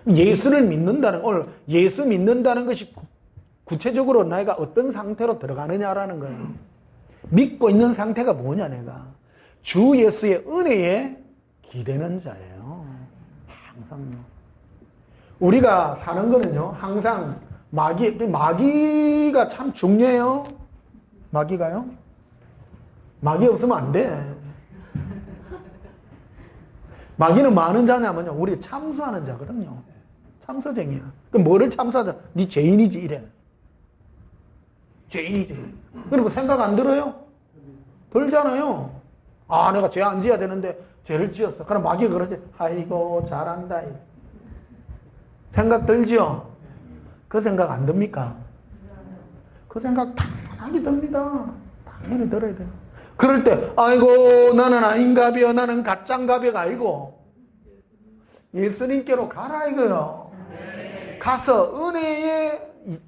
예수를 믿는다는, 오늘 예수 믿는다는 것이 구체적으로 내가 어떤 상태로 들어가느냐라는 거예요. 믿고 있는 상태가 뭐냐, 내가. 주 예수의 은혜에 기대는 자예요. 항상요. 우리가 사는 거는요, 항상 마귀가 참 중요해요. 마귀가요. 마귀 없으면 안 돼. 마귀는 뭐 하는 자냐면요, 우리 참수하는 자거든요. 참수쟁이야. 그럼 뭐를 참수하자? 네 죄인이지, 이래. 죄인이지. 그리고 생각 안 들어요? 들잖아요. 아, 내가 죄 안 지어야 되는데 죄를 지었어. 그럼 마귀가 그러지. 아이고, 잘한다. 생각 들지요? 그 생각 안 듭니까? 그 생각 당연히 듭니다. 당연히 들어야 돼요. 그럴 때, 아이고, 나는 아닌가벼, 나는 가짠가벼가 아니고, 예수님께로 가라, 이거요. 가서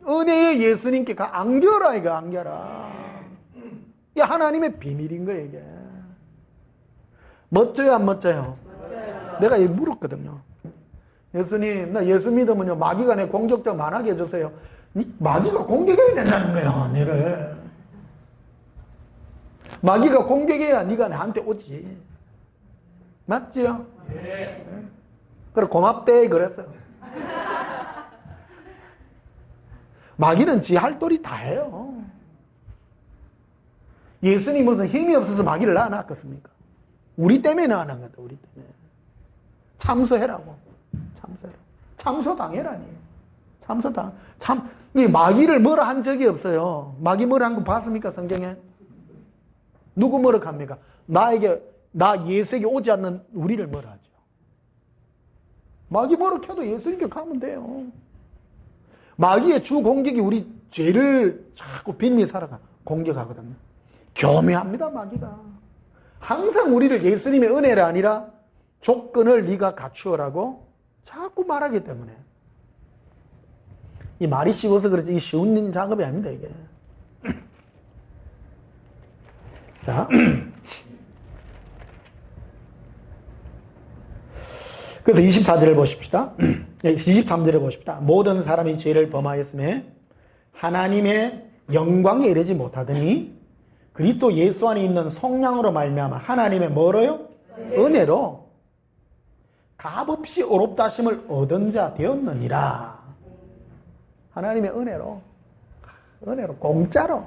은혜의 예수님께 안겨라, 이거, 안겨라. 이게 하나님의 비밀인 거예요, 이게. 멋져요, 안 멋져요? 내가 이거 물었거든요. 예수님, 나 예수 믿으면요, 마귀가 내 공격적 만하게 해주세요. 마귀가 공격해야 된다는 거예요, 너를. 마귀가 공격해야 네가 나한테 오지. 맞지요? 네. 그래, 고맙대, 그랬어요. 마귀는 지 할 도리 다 해요. 예수님 무슨 힘이 없어서 마귀를 낳아놨겠습니까? 우리 때문에 낳아놓은 거다, 우리 때문에. 참소해라고. 참소해라. 참소당해라니. 참소당. 이 마귀를 뭐라 한 적이 없어요. 마귀 뭐라 한 거 봤습니까, 성경에? 누구 뭐라 합니까? 나 예수에게 오지 않는 우리를 뭐라 하죠? 마귀 뭐라 해도 예수님께 가면 돼요. 마귀의 주 공격이 우리 죄를 자꾸 빈미 살아가 공격하거든요. 교묘합니다, 마귀가. 항상 우리를 예수님의 은혜가 아니라 조건을 네가 갖추어라고 자꾸 말하기 때문에. 이 말이 쉬워서 그렇지 이게 쉬운 작업이 아닙니다, 이게. 자, 그래서 24절을 보십시다. 23절을 보십시다. 모든 사람이 죄를 범하였음에 하나님의 영광에 이르지 못하더니 그리스도 예수 안에 있는 성령으로 말미암아 하나님의 뭐로요? 은혜로 값없이 어렵다 하심을 얻은 자 되었느니라. 하나님의 은혜로 공짜로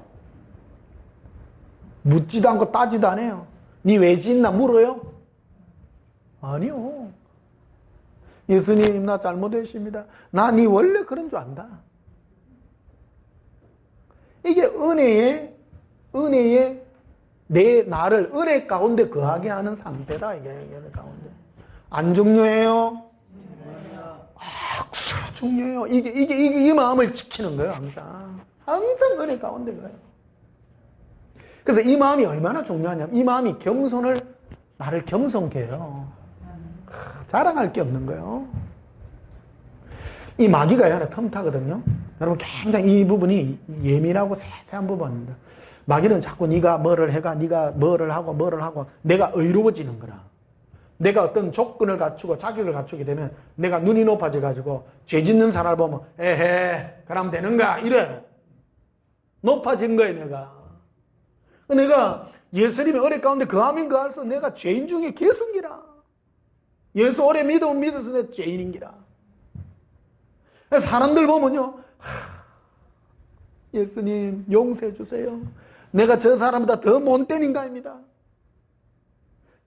묻지도 않고 따지도 안 해요. 니 왜 짓나 물어요? 아니요. 예수님, 나 잘못했습니다. 나 니 원래 그런 줄 안다. 이게 은혜에 나를 은혜 가운데 거하게 하는 상태다. 이게 은혜 가운데. 안 중요해요? 악수 중요해요. 이 마음을 지키는 거예요, 항상. 항상 은혜 가운데 가요. 그래서 이 마음이 얼마나 중요하냐면, 이 마음이 나를 겸손케 해요. 자랑할 게 없는 거예요. 이 마귀가 하나 틈타거든요. 여러분, 굉장히 이 부분이 예민하고 세세한 부분입니다. 마귀는 자꾸 네가 뭐를 해가, 네가 뭐를 하고 내가 의로워지는 거라. 내가 어떤 조건을 갖추고 자격을 갖추게 되면 내가 눈이 높아져가지고 죄 짓는 사람을 보면 에헤 그럼 되는가 이래. 높아진 거예요. 내가 예수님의 은혜 가운데 거하면 거할수록 내가 죄인 중에 계속이라. 예수 오래 믿으면 믿어서 내 죄인인기라. 사람들 보면요, 예수님 용서해 주세요. 내가 저 사람보다 더 못된 인간입니다.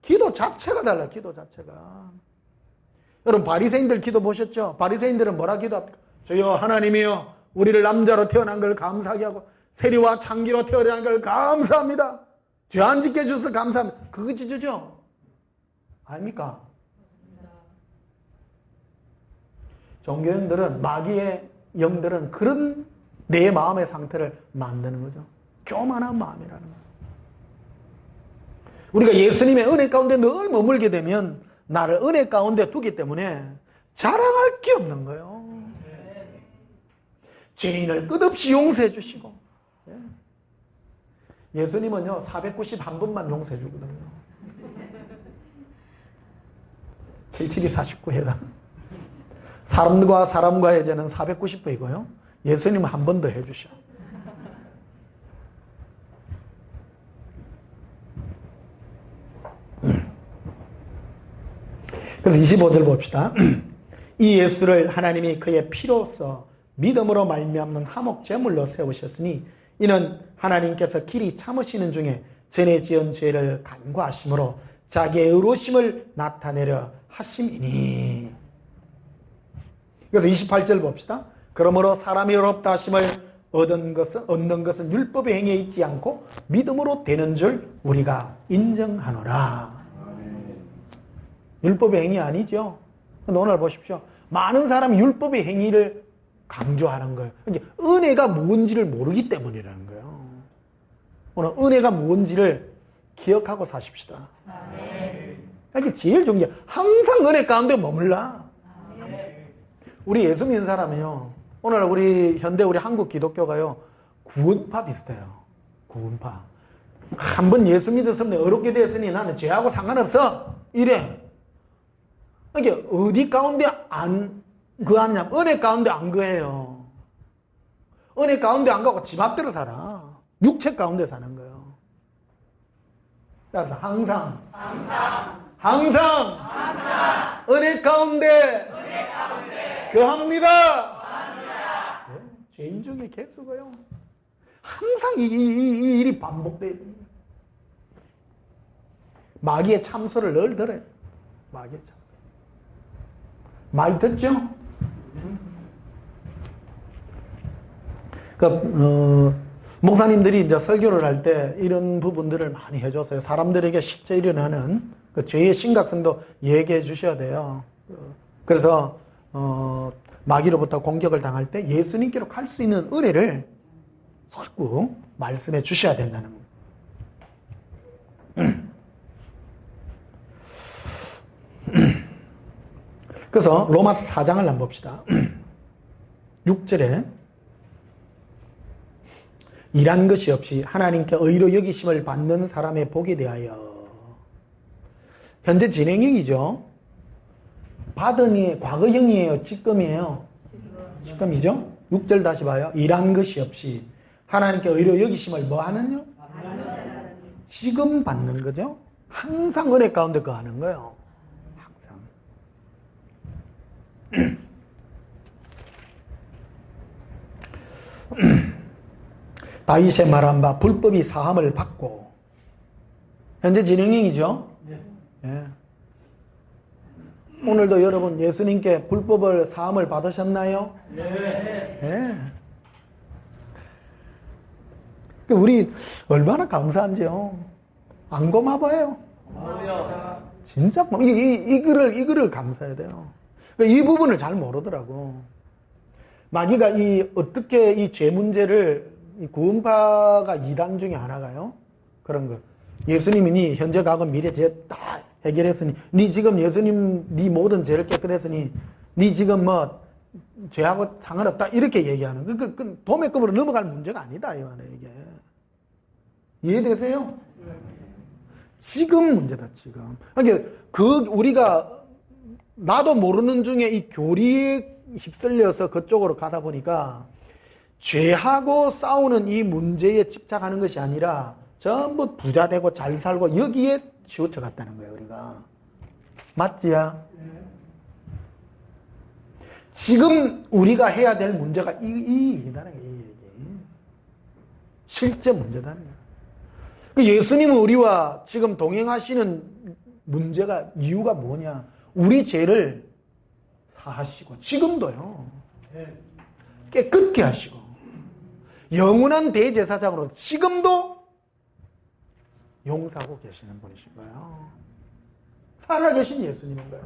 기도 자체가 달라. 기도 자체가. 여러분, 바리새인들 기도 보셨죠? 바리새인들은 뭐라 기도합니까? 저요 하나님이요, 우리를 남자로 태어난 걸 감사하게 하고 세리와 창기로 태어난 걸 감사합니다. 죄 안 짓게 해주셔서 감사합니다. 그거 지주죠? 아닙니까? 종교인들은, 마귀의 영들은 그런 내 마음의 상태를 만드는 거죠. 교만한 마음이라는 거예요. 우리가 예수님의 은혜 가운데 늘 머물게 되면 나를 은혜 가운데 두기 때문에 자랑할 게 없는 거예요. 죄인을 끝없이 용서해 주시고. 예수님은요 491번만 용서해 주거든요. 77이 49회가 사람과 사람과의 죄는 490회이고요. 예수님은 한 번 더 해주셔. 그래서 25절 봅시다. 이 예수를 하나님이 그의 피로써 믿음으로 말미암는 화목 제물로 세우셨으니 이는 하나님께서 길이 참으시는 중에 전에 지은 죄를 간구하심으로 자기의 의로심을 나타내려 하심이니. 그래서 28절 봅시다. 그러므로 사람이 의롭다 하심을 얻는 것은 율법의 행위에 있지 않고 믿음으로 되는 줄 우리가 인정하노라. 율법의 행위 아니죠. 오늘 보십시오. 많은 사람이 율법의 행위를 강조하는 거예요. 은혜가 뭔지를 모르기 때문이라는 거예요. 오늘 은혜가 뭔지를 기억하고 사십시다. 이게 제일 중요해. 항상 은혜 가운데 머물라. 우리 예수 믿는 사람은요, 오늘 우리 한국 기독교가요, 구원파 비슷해요. 구원파. 한번 예수 믿었으면 어렵게 됐으니 나는 죄하고 상관없어. 이래. 이게 어디 가운데 안 거하느냐? 은혜 가운데 안 거해요. 은혜 가운데 안 가고 집 앞대로 살아. 육체 가운데 사는 거예요. 따라서 항상 은혜 가운데 거합니다. 네, 죄인 중에 개수고요. 항상 이 일이 반복돼야 됩니다. 마귀의 참소를 늘 들어요. 마귀의 참소. 많이 듣죠? 목사님들이 이제 설교를 할 때 이런 부분들을 많이 해줬어요. 사람들에게 실제 일어나는 그 죄의 심각성도 얘기해 주셔야 돼요. 그래서 마귀로부터 공격을 당할 때 예수님께로 갈 수 있는 은혜를 자꾸 말씀해 주셔야 된다는 거예요. 그래서 로마서 4장을 한번 봅시다. 6절에 일한 것이 없이 하나님께 의로 여기심을 받는 사람의 복에 대하여. 현재 진행형이죠. 받은이 과거형이에요? 지금이에요? 지금이죠? 6절 다시 봐요. 일한 것이 없이 하나님께 의로 여기심을 뭐 하느냐? 지금 받는 거죠. 항상 은혜 가운데 거하는 거예요. 다윗의 말한 바 불법이 사함을 받고. 현재 진행형이죠. 예. 오늘도 여러분 예수님께 불법을 사함을 받으셨나요? 네. 예. 우리 얼마나 감사한지요. 안 고마워요. 진짜 이거를 감사해야 돼요. 이 부분을 잘 모르더라고. 마귀가 어떻게 이 죄 문제를 구원파가 이단 중에 하나가요. 그런 거. 예수님이 현재 과거 미래 죄 다 해결했으니 네 지금 예수님 네 모든 죄를 깨끗했으니 네 지금 뭐 죄하고 상관없다 이렇게 얘기하는 그 도매급으로 넘어갈 문제가 아니다 이 말이에요. 이게 이해되세요? 지금 문제다 지금. 그러니까 우리가 나도 모르는 중에 이 교리에 휩쓸려서 그쪽으로 가다 보니까 죄하고 싸우는 이 문제에 집착하는 것이 아니라 전부 부자 되고 잘 살고 여기에 치우쳐 갔다는 거예요, 우리가. 맞지야? 지금 우리가 해야 될 문제가 이 얘기다는 거예요, 이 얘기. 실제 문제다는 거예요. 예수님은 우리와 지금 동행하시는 문제가, 이유가 뭐냐? 우리 죄를 사하시고, 지금도요, 깨끗게 하시고, 영원한 대제사장으로 지금도 용서하고 계시는 분이신 거예요. 살아계신 예수님인 거예요.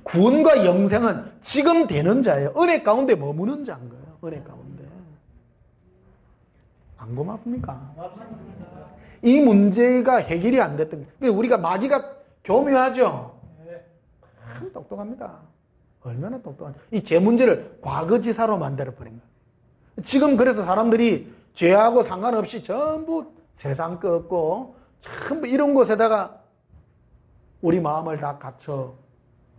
구원과 영생은 지금 되는 자예요. 은혜 가운데 머무는 자인 거예요. 은혜 가운데. 안 고맙습니까? 이 문제가 해결이 안 됐던 거예요. 우리가 마귀가 교묘하죠? 참 똑똑합니다. 얼마나 똑똑한지. 이 죄 문제를 과거지사로 만들어버린 거예요. 지금 그래서 사람들이 죄하고 상관없이 전부 세상 거 없고 전부 이런 곳에다가 우리 마음을 다 갖춰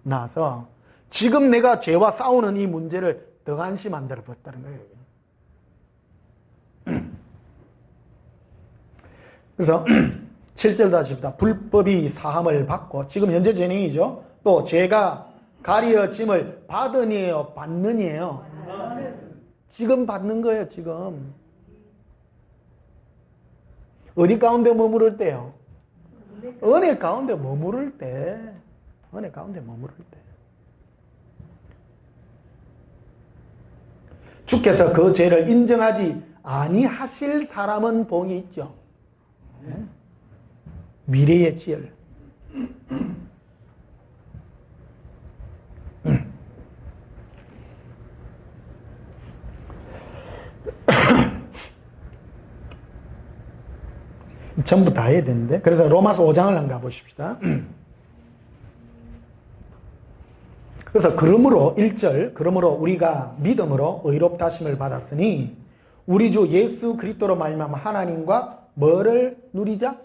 놔서 지금 내가 죄와 싸우는 이 문제를 덩한시 만들어 버렸다는 거예요. 그래서 7절 다시 봅니다. 불법이 사함을 받고, 지금 현재 진행이죠. 또 죄가 가려짐을 받으니에요, 받느니에요? 지금 받는 거예요, 지금. 어디 가운데 머무를 때요? 은혜 가운데 머무를 때. 은혜 가운데 머무를 때. 주께서 그 죄를 인정하지 아니하실 사람은 복이 있죠. 미래의 지열. 전부 다 해야 되는데. 그래서 로마서 5장을 한번 가보십시다. 그래서 그러므로 1절, 그러므로 우리가 믿음으로 의롭다 하심을 받았으니 우리 주 예수 그리스도로 말미암아 하나님과 뭐를 누리자?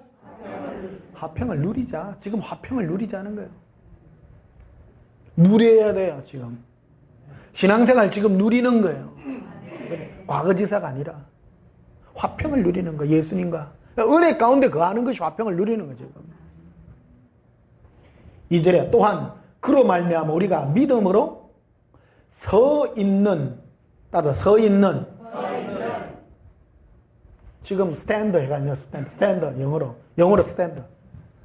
화평을 누리자. 지금 화평을 누리자는 거예요. 누려야 돼요, 지금. 신앙생활 지금 누리는 거예요. 과거지사가 아니라 화평을 누리는 거, 예수님과. 은혜 가운데 거하는 것이 화평을 누리는 거죠. 2절에 또한 그로 말미암아 우리가 믿음으로 서 있는, 따로 서 있는. 지금 스탠드 해가지고 스탠드 영어로 스탠드.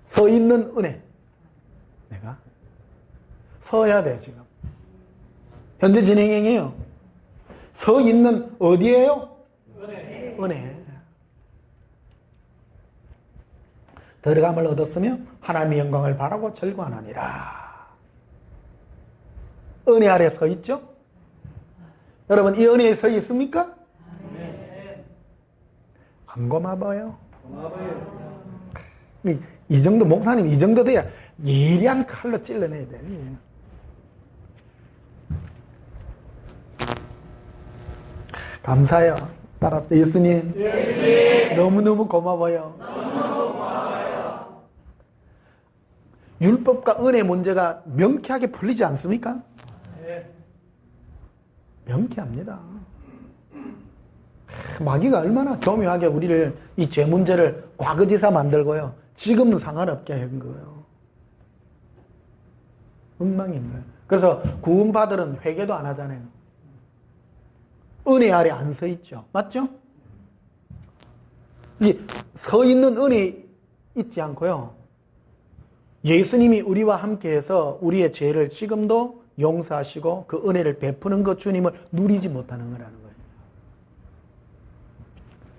서 있는 은혜. 내가 서야 돼 지금. 현재 진행형이에요. 서 있는 어디예요? 은혜. 들어감을 얻었으며 하나님의 영광을 바라고 절구하느니라. 은혜 아래 서 있죠? 여러분 이 은혜에 서 있습니까? 안 고마워요? 이 정도, 목사님 이 정도 돼야 예리한 칼로 찔러내야 돼. 감사해요. 따라 예수님. 너무너무 고마워요. 율법과 은혜 문제가 명쾌하게 풀리지 않습니까? 명쾌합니다. 마귀가 얼마나 교묘하게 우리를 이 죄 문제를 과거지사 만들고요. 지금은 상관없게 한 거예요. 엉망인 거예요. 그래서 구원받으는 회개도 안 하잖아요. 은혜 아래 안 서 있죠. 맞죠? 이 서 있는 은혜 있지 않고요. 예수님이 우리와 함께해서 우리의 죄를 지금도 용서하시고 그 은혜를 베푸는 것 주님을 누리지 못하는 거라는 거예요.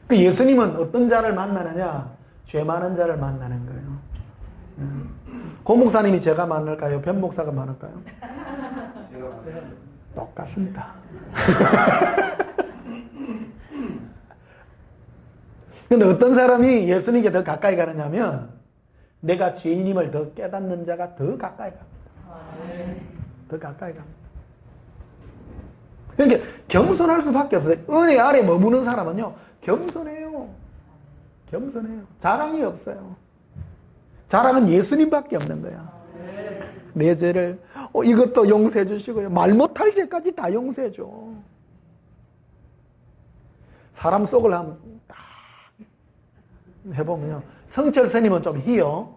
그 예수님은 어떤 자를 만나느냐? 죄 많은 자를 만나는 거예요. 고 목사님이 제가 많을까요? 변 목사가 많을까요? 똑같습니다. 근데 어떤 사람이 예수님께 더 가까이 가느냐면 내가 죄인임을 더 깨닫는 자가 더 가까이 갑니다. 더 가까이 갑니다. 그러니까 겸손할 수밖에 없어요. 은혜 아래 머무는 사람은요, 겸손해요. 겸손해요. 자랑이 없어요. 자랑은 예수님밖에 없는 거야. 내 죄를 이것도 용서해 주시고요. 말 못할 죄까지 다 용서해 줘. 사람 속을 한번 딱 해보면요. 성철 스님은 좀 희요.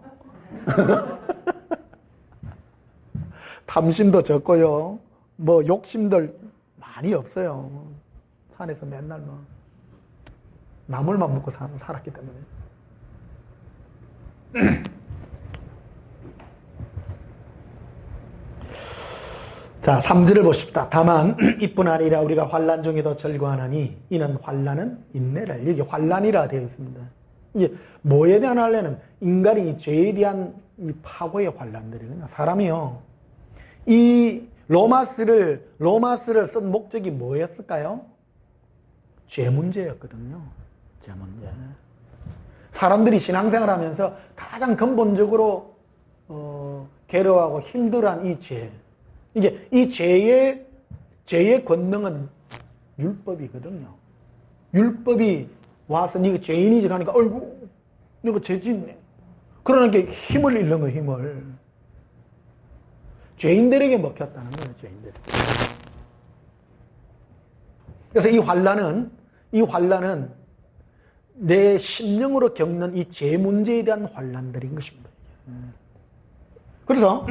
탐심도 적고요. 뭐 욕심들 많이 없어요. 산에서 맨날 뭐 나물만 먹고 살았기 때문에. 자, 3절을 보십시다. 다만 이뿐 아니라 우리가 환난 중에도 절거하나니 이는 환난은 인내를. 여기 환난이라 되어 있습니다. 이게 뭐에 대한 환난은 인간이 죄에 대한 이 파고의 환난들이거든요. 사람이요, 이 로마스를 쓴 목적이 뭐였을까요? 죄 문제였거든요. 죄 문제. 사람들이 신앙생활을 하면서 가장 근본적으로 괴로워하고 힘들어한 이 죄. 이게 이 죄의 권능은 율법이거든요. 율법이 와서 네가 죄인이지 하니까 어이구 내가 죄 짓네. 그러니까 힘을 잃는 거예요. 힘을. 죄인들에게 먹혔다는 거예요. 죄인들. 그래서 이 환난은 내 심령으로 겪는 이 죄 문제에 대한 환난들인 것입니다. 그래서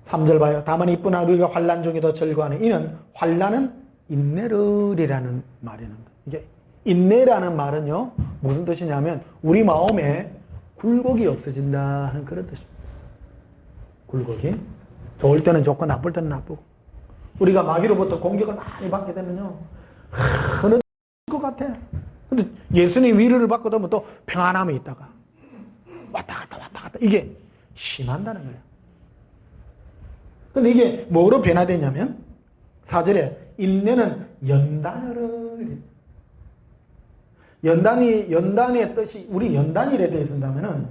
3절 봐요. 다만 이뿐 우리가 환난 중에도 절거하는 이는 환난은 인내를이라는 말이는 거예요. 이게 인내라는 말은요, 무슨 뜻이냐면 우리 마음에 굴곡이 없어진다는 그런 뜻입니다. 굴곡이. 좋을 때는 좋고 나쁠 때는 나쁘고. 우리가 마귀로부터 공격을 많이 받게 되면요, 흐느질 것 같아. 근데 예수님 위로를 받고 나면 또 평안함이 있다가 왔다 갔다 이게 심한다는 거예요. 근데 이게 뭐로 변화되냐면 4절에 인내는 연단의 뜻이 우리 연단이라 되어 있다면은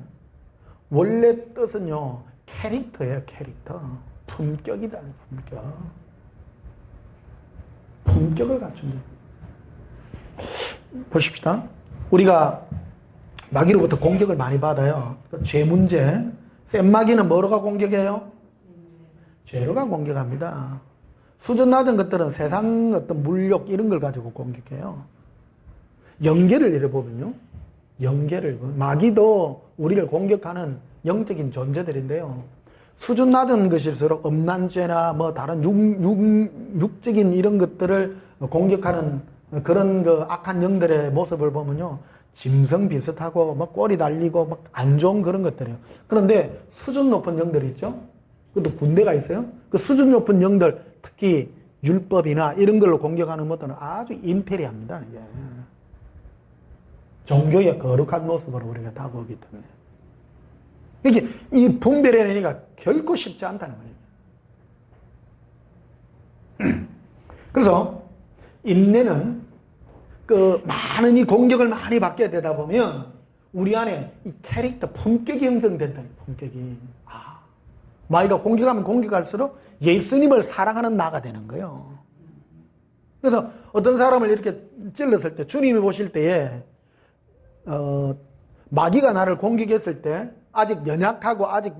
원래 뜻은요 캐릭터예요. 캐릭터. 품격이다. 품격을 갖춘다. 보십시다. 우리가 마귀로부터 공격을 많이 받아요. 죄 문제. 센 마귀는 뭐로가 공격해요? 죄로가 공격합니다. 수준 낮은 것들은 세상 어떤 물욕 이런 걸 가지고 공격해요. 영계를 이래보면요. 마귀도 우리를 공격하는 영적인 존재들인데요. 수준 낮은 것일수록 음란죄나 뭐 다른 육적인 이런 것들을 공격하는 그런 그 악한 영들의 모습을 보면요. 짐승 비슷하고 막 꼬리 달리고 막 안 좋은 그런 것들이에요. 그런데 수준 높은 영들이 있죠. 그것도 군대가 있어요. 그 수준 높은 영들, 특히 율법이나 이런 걸로 공격하는 것들은 아주 인테리합니다. 이게. 종교의 거룩한 모습으로 우리가 다가오기 때문에. 이게 이 분별해내기가 결코 쉽지 않다는 거예요. 그래서 인내는 그 많은 이 공격을 많이 받게 되다 보면 우리 안에 이 캐릭터, 품격이 형성된다. 품격이. 마귀가 공격하면 공격할수록 예수님을 사랑하는 나가 되는 거예요. 그래서 어떤 사람을 이렇게 찔렀을 때, 주님이 보실 때에 마귀가 나를 공격했을 때 아직 연약하고 아직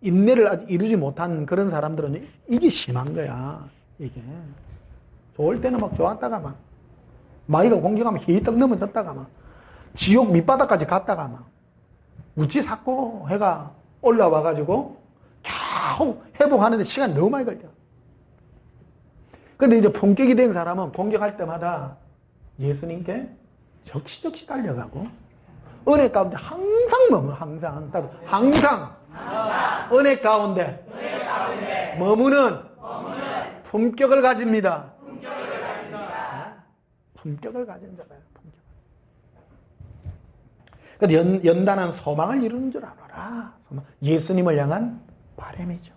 인내를 아직 이루지 못한 그런 사람들은 이게 심한 거야. 이게 좋을 때는 막 좋았다가 막 마귀가 공격하면 희떡 넘어졌다가 막 지옥 밑바닥까지 갔다가 막 우치 삭고 해가 올라와가지고 겨우 회복하는데 시간 너무 많이 걸려. 근데 이제 본격이 된 사람은 공격할 때마다 예수님께 적시적시 달려가고 은혜 가운데 항상 머물러. 항상 은혜 가운데 머무는 품격을 가집니다. 품격을 가진 자다. 품격. 연단한 소망을 이루는 줄 알아라. 예수님을 향한 바람이죠.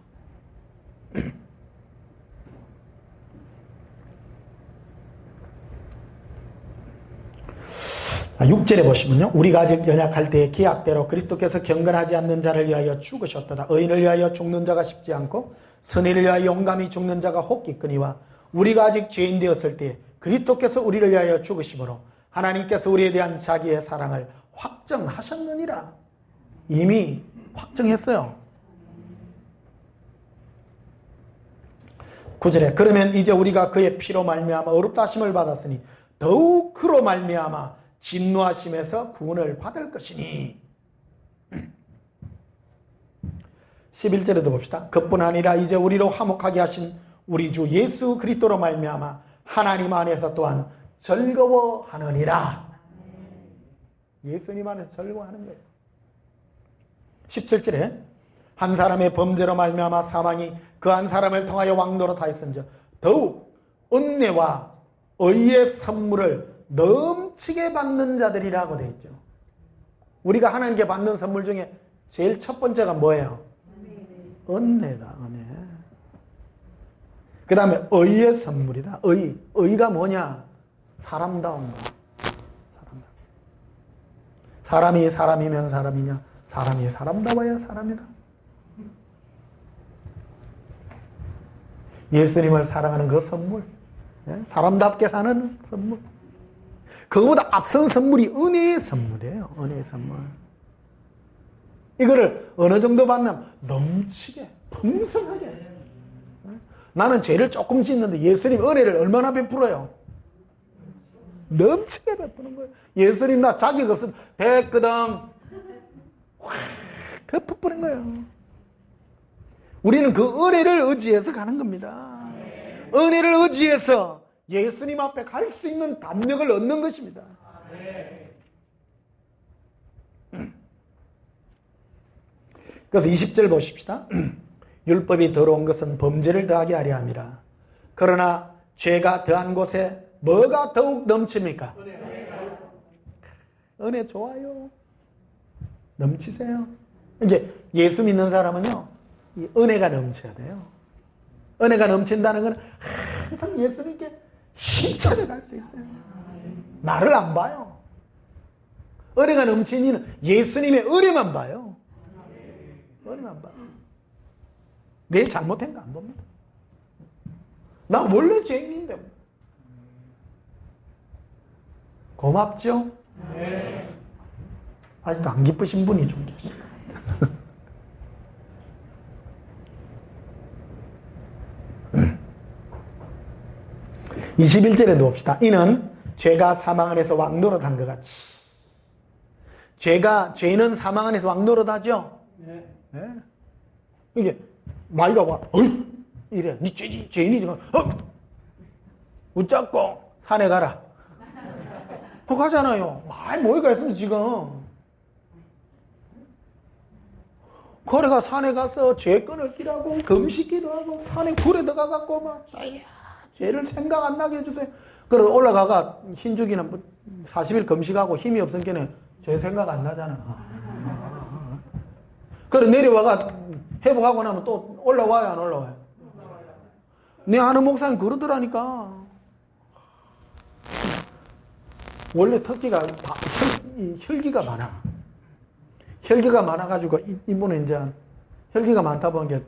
6절에 보시면요. 우리가 아직 연약할 때의 기약대로 그리스도께서 경건하지 않는 자를 위하여 죽으셨도다. 의인을 위하여 죽는 자가 쉽지 않고 선의를 위하여 용감히 죽는 자가 혹 있거니와 우리가 아직 죄인 되었을 때 그리스도께서 우리를 위하여 죽으심으로 하나님께서 우리에 대한 자기의 사랑을 확정하셨느니라. 이미 확정했어요. 9절에 그러면 이제 우리가 그의 피로 말미암아 의롭다 하심을 받았으니 더욱 그로 말미암아 진노하심에서 구원을 받을 것이니. 11절에도 봅시다. 그뿐 아니라 이제 우리로 화목하게 하신 우리 주 예수 그리스도로 말미암아 하나님 안에서 또한 즐거워하느니라. 예수님 안에서 즐거워하는 거예요. 17절에 한 사람의 범죄로 말미암아 사망이 그 한 사람을 통하여 왕노릇 하였은즉 더욱 은혜와 의의 선물을 넘치게 받는 자들이라고 되어 있죠. 우리가 하나님께 받는 선물 중에 제일 첫 번째가 뭐예요? 은혜다. 은혜. 그 다음에 의의 선물이다. 의가 뭐냐? 사람다운 거. 사람이 사람이면 사람이냐? 사람이 사람다워야 사람이다. 예수님을 사랑하는 그 선물, 사람답게 사는 선물, 그거보다 앞선 선물이 은혜의 선물이에요. 은혜의 선물. 이거를 어느 정도 받냐면 넘치게, 풍성하게. 나는 죄를 조금 짓는데 예수님 은혜를 얼마나 베풀어요? 넘치게 베푸는 거예요. 예수님 나 자격 없으면 됐거든. 확 베풀어버린 거예요. 우리는 그 은혜를 의지해서 가는 겁니다. 은혜를 의지해서 예수님 앞에 갈 수 있는 담력을 얻는 것입니다. 그래서 20절 보십시다. 율법이 더러운 것은 범죄를 더하게 하려 함이라. 그러나 죄가 더한 곳에 뭐가 더욱 넘칩니까? 은혜 좋아요. 넘치세요. 이제 예수 믿는 사람은요, 이 은혜가 넘쳐야 돼요. 은혜가 넘친다는 건 항상 예수님께 힘차게 갈 수 있어요. 나를 안 봐요. 은혜가 넘친 이는 예수님의 은혜만 봐요. 은혜만 봐요. 내 잘못한 거 안 봅니다. 나 원래 죄인인데. 고맙죠? 네. 아직도 안 기쁘신 분이 좀 계시죠. 21절에도 봅시다. 이는 죄가 사망 안에서 왕노릇한 것 같이. 죄는 사망 안에서 왕노릇하죠? 네. 네. 이게 마이가 와, 어이! 이래. 니 죄인이지. 웃잡고 산에 가라. 가잖아요. 뭐가 있으면 지금. 거래가 산에 가서 죄권을 끼라고 금식기도 하고 산에 굴에 들어가갖고 막 죄를 생각 안 나게 해주세요. 그리고 올라가가 흰죽이나 40일 금식하고 힘이 없으니까 죄 생각 안 나잖아. 그리고 내려와가 회복하고 나면 또 올라와요, 안 올라와요? 내 아는 목사님 그러더라니까. 원래 특기가 혈기가 많아. 혈기가 많아가지고 이분은 이제 혈기가 많다 보니까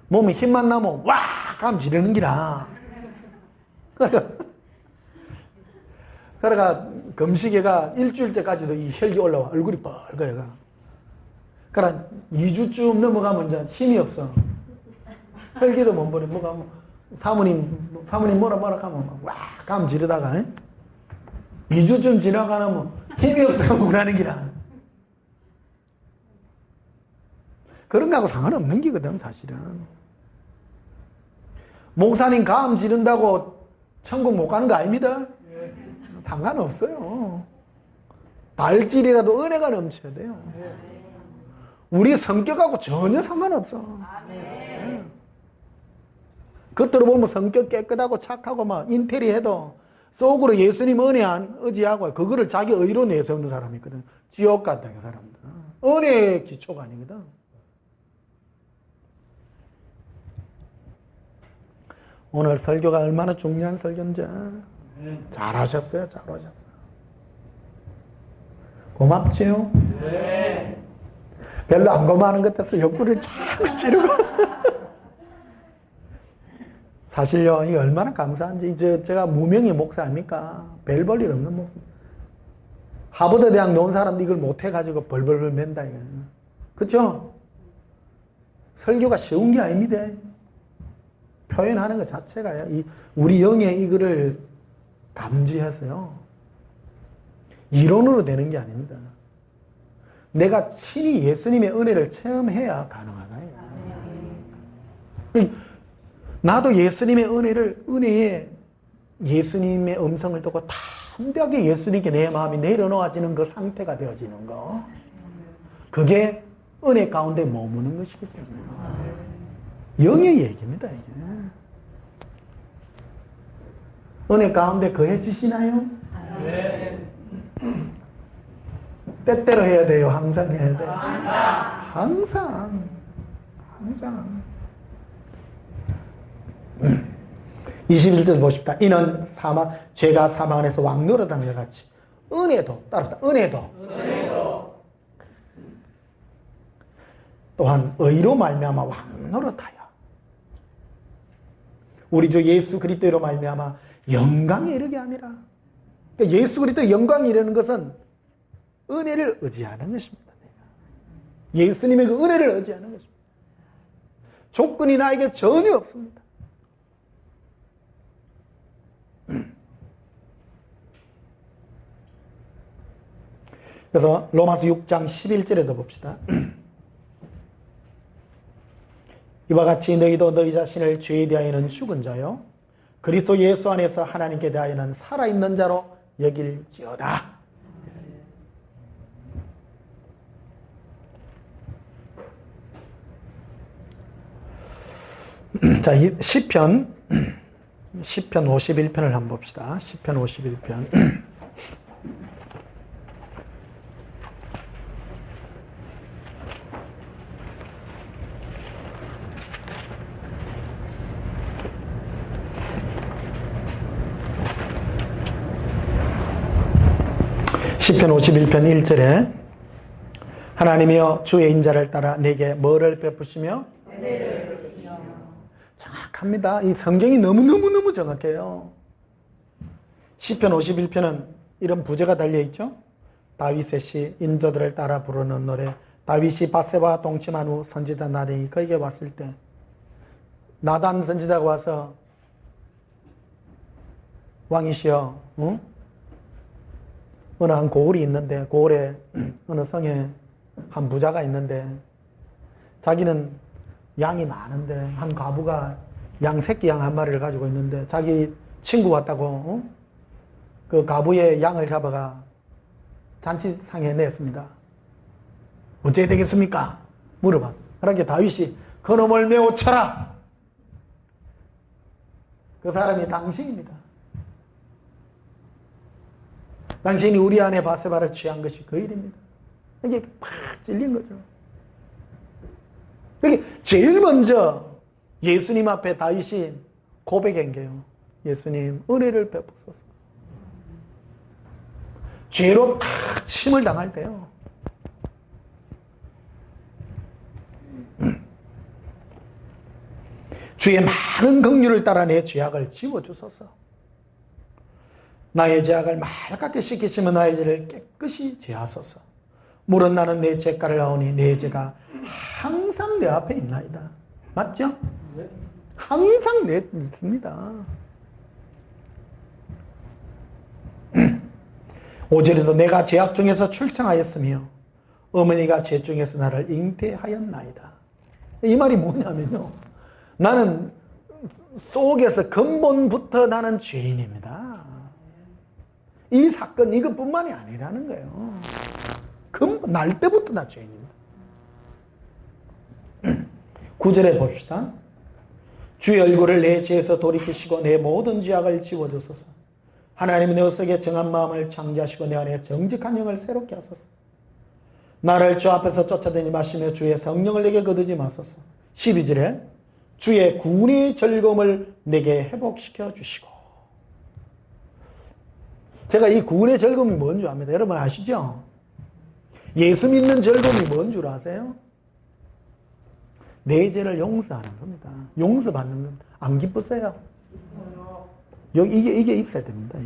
몸에 힘만 나면 와! 하면 지르는 기라. 그러니까 금식에가 일주일 때까지도 이 혈기 올라와. 얼굴이 뻘거해가. 그러니까 2주쯤 넘어가면 이제 힘이 없어. 혈기도 못 버려. 뭐가 뭐 사모님 뭐라 하면 막 와! 하면 지르다가 2주쯤 지나가면 힘이 없어 못하는 기라. 그런 거하고 상관없는 기거든, 사실은. 목사님 감 지른다고 천국 못 가는 거 아닙니다? 상관없어요. 발질이라도 은혜가 넘쳐야 돼요. 우리 성격하고 전혀 상관없어. 겉으로 보면 성격 깨끗하고 착하고 막 인테리 해도 속으로 예수님 은혜 안 의지하고 그거를 자기 의로 내세우는 사람이 있거든. 지옥 같다, 그 사람들. 은혜의 기초가 아니거든. 오늘 설교가 얼마나 중요한 설교인지 잘하셨어요. 잘하셨어요. 고맙지요? 네. 별로 안 고마워하는 것 같아서 옆구리를 자꾸 찌르고. 사실요, 이게 얼마나 감사한지. 제가 무명의 목사 아닙니까? 별 볼 일 없는 목사. 하버드 대학 나온 사람도 이걸 못해가지고 벌벌벌 맨다, 이거. 그쵸? 설교가 쉬운 게 아닙니다. 표현하는 것 자체가요. 우리 영의 이거를 감지해서요. 이론으로 되는 게 아닙니다. 내가 친히 예수님의 은혜를 체험해야 가능하다. 나도 예수님의 은혜에 예수님의 음성을 듣고 담대하게 예수님께 내 마음이 내려놓아지는 그 상태가 되어지는 거. 그게 은혜 가운데 머무는 것이기 때문에. 영의 얘기입니다, 이게. 은혜 가운데 거해지시나요? 네. 때때로 해야 돼요? 항상 해야 돼요? 항상. 21절 보십시다. 이는 죄가 사망 안에서 왕노릇한 것 같이 은혜도 따르다. 은혜도 또한 의로 말미암아 왕노릇하여 우리 주 예수 그리스도로 말미암아 영광에 이르게 아니라. 그러니까 예수 그리스도의 영광에 이르는 것은 은혜를 의지하는 것입니다. 예수님의 그 은혜를 의지하는 것입니다. 조건이 나에게 전혀 없습니다. 그래서 로마서 6장 11절에도 봅시다. 이와 같이 너희도 너희 자신을 죄에 대하여는 죽은 자요 그리스도 예수 안에서 하나님께 대하여는 살아있는 자로 여길지어다. 자, 이 시편 51편을 한번 봅시다. 시편 51편. 시편 51편 1절에 하나님이여 주의 인자를 따라 내게 뭐를 베푸시며? 은혜를 베푸시며. 정확합니다. 이 성경이 너무너무 정확해요. 시편 51편은 이런 부제가 달려있죠. 다윗의 시, 인도들을 따라 부르는 노래. 다윗이 밧세바와 동침한 후 선지자 나단이 거기에 왔을 때 나단 선지자가 와서 왕이시여, 응? 어느 한 고을이 있는데 고을에 어느 성에 한 부자가 있는데 자기는 양이 많은데 한 과부가 새끼 양 한 마리를 가지고 있는데 자기 친구 왔다고 그 과부의 양을 잡아가 잔치상에 냈습니다. 어찌해야 되겠습니까? 물어봤어요. 그러니까 다윗이 그놈을 매우 쳐라. 그 사람이 당신입니다. 당신이 우리 안에 밧세바를 취한 것이 그 일입니다. 이게 팍 찔린 거죠. 여기 제일 먼저 예수님 앞에 다윗이 고백한 게요. 예수님 은혜를 베푸소서. 죄로 탁 침을 당할 때요. 주의 많은 긍휼을 따라 내 죄악을 지워주소서. 나의 죄악을 맑게 씻기시며 나의 죄를 깨끗이 제하소서. 물은 나는 내 죄가를 아오니 내 죄가 항상 내 앞에 있나이다. 맞죠? 항상 내 있습니다. 5절에도 내가 죄악 중에서 출생하였으며 어머니가 죄 중에서 나를 잉태하였나이다. 이 말이 뭐냐면요. 나는 속에서 근본부터 나는 죄인입니다. 이 사건 이것뿐만이 아니라는 거예요. 날 때부터 나 죄인입니다. 9절에 봅시다. 주의 얼굴을 내 죄에서 돌이키시고 내 모든 죄악을 지워주소서. 하나님이 내 속에 정한 마음을 창조하시고 내 안에 정직한 영을 새롭게 하소서. 나를 주 앞에서 쫓아다니지 마시며 주의 성령을 내게 거두지 마소서. 12절에 주의 구원의 즐거움을 내게 회복시켜 주시고. 제가 이 구원의 즐거움이 뭔 줄 압니다. 여러분 아시죠? 예수 믿는 즐거움이 뭔 줄 아세요? 내 죄를 용서하는 겁니다. 용서받는 겁니다. 안 기쁘세요? 이게 있어야 됩니다.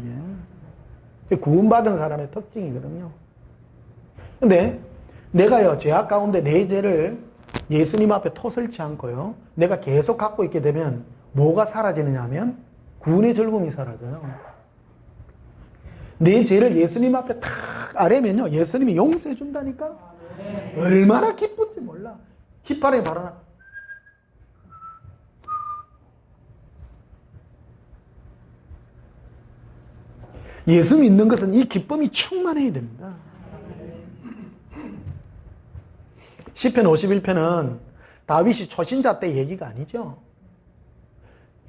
이게 구원받은 사람의 특징이거든요. 근데 내가요 죄악 가운데 내 죄를 예수님 앞에 토설치 않고요 내가 계속 갖고 있게 되면 뭐가 사라지느냐 하면 구원의 즐거움이 사라져요. 내 죄를 예수님 앞에 탁 아뢰면요 예수님이 용서해 준다니까. 얼마나 기쁜지 몰라. 깃발에 바라나. 예수 믿는 것은 이 기쁨이 충만해야 됩니다. 시편 51편은 다윗이 초신자 때 얘기가 아니죠.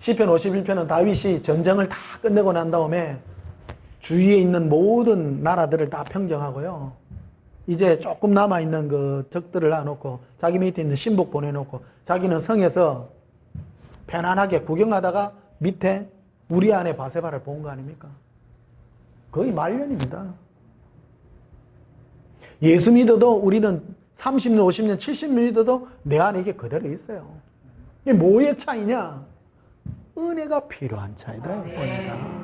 시편 51편은 다윗이 전쟁을 다 끝내고 난 다음에 주위에 있는 모든 나라들을 다 평정하고요. 이제 조금 남아있는 그 적들을 놔놓고 자기 밑에 있는 신복 보내놓고 자기는 성에서 편안하게 구경하다가 밑에 우리 안에 바세바를 본 거 아닙니까? 거의 말년입니다. 예수 믿어도 우리는 30년, 50년, 70년 믿어도 내 안에 이게 그대로 있어요. 이게 뭐의 차이냐? 은혜가 필요한 차이다. 은혜가.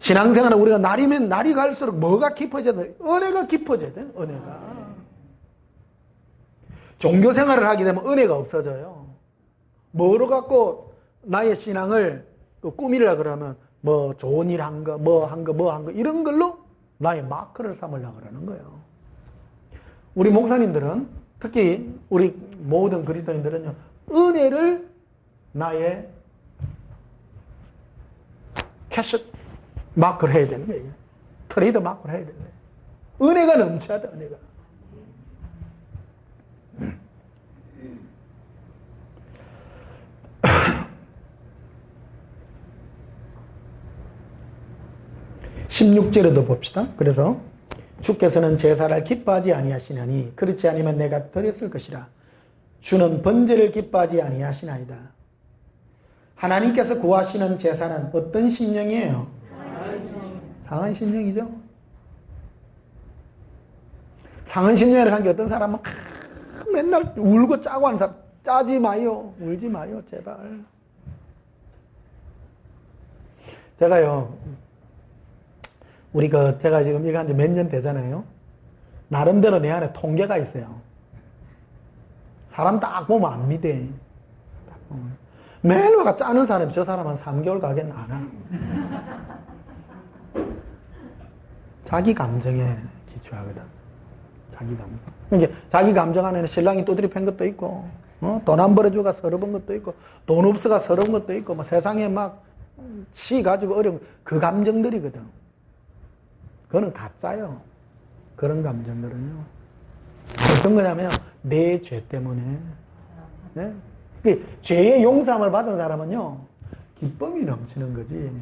신앙생활은 우리가 날이면 날이 갈수록 뭐가 깊어져야 돼? 은혜가 깊어져야 돼. 은혜가. 종교생활을 하게 되면 은혜가 없어져요. 뭐로 갖고 나의 신앙을 또 꾸미려고 그러면 뭐 좋은 일 한 거, 뭐 한 거 이런 걸로 나의 마크를 삼으려고 그러는 거예요. 우리 목사님들은 특히 우리 모든 그리스도인들은요. 은혜를 나의 캐시 마크를 해야 되는 거예요. 트레이드 마크를 해야 되는 거예요. 은혜가 넘쳐야 돼. 은혜가. 16절에도 봅시다. 그래서 주께서는 제사를 기뻐하지 아니하시나니 그렇지 아니면 내가 드렸을 것이라. 주는 번제를 기뻐하지 아니하시나이다. 하나님께서 구하시는 제사는 어떤 심령이에요? 상한 심령이죠. 상한 심령이라고 하는 게 어떤 사람은 맨날 울고 짜고 하는 사람. 짜지 마요. 울지 마요. 제발. 제가요. 제가 지금 이거 한 지 몇 년 되잖아요. 나름대로 내 안에 통계가 있어요. 사람 딱 보면 안 믿대. 매일 와가 짜는 사람이 저 사람 한 3개월 가겠나 안 와. 자기 감정에 기초하거든. 자기 감정. 이게 자기 감정 안에는 신랑이 두드리 팬 것도 있고, 돈 안 벌어주가 서러운 것도 있고, 돈 없어가 서러운 것도 있고, 뭐 세상에 막 시 가지고 어려운 그 감정들이거든. 그거는 가짜요. 그런 감정들은요. 어떤 거냐면 내 죄 때문에. 네? 죄의 용서함을 받은 사람은요. 기쁨이 넘치는 거지.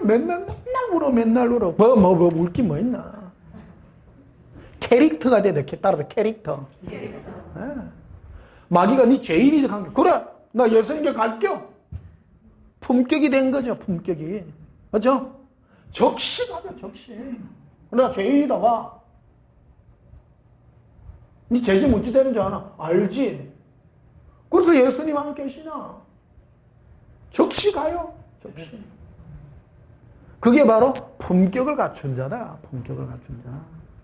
맨날 울어. 뭐 울기 뭐 있나. 캐릭터가 돼야 돼. 따라서 캐릭터. 네. 마귀가 네 죄인이지. 그래. 나 예수님께 갈게요. 품격이 된 거죠. 품격이. 맞죠? 적시 가자. 적시. 내가 죄인이다. 와. 네 죄좀 어찌 되는 줄 아나? 알지? 그래서 예수님 안 계시나? 적시 가요. 적시. 그게 바로 품격을 갖춘 자다. 품격을 갖춘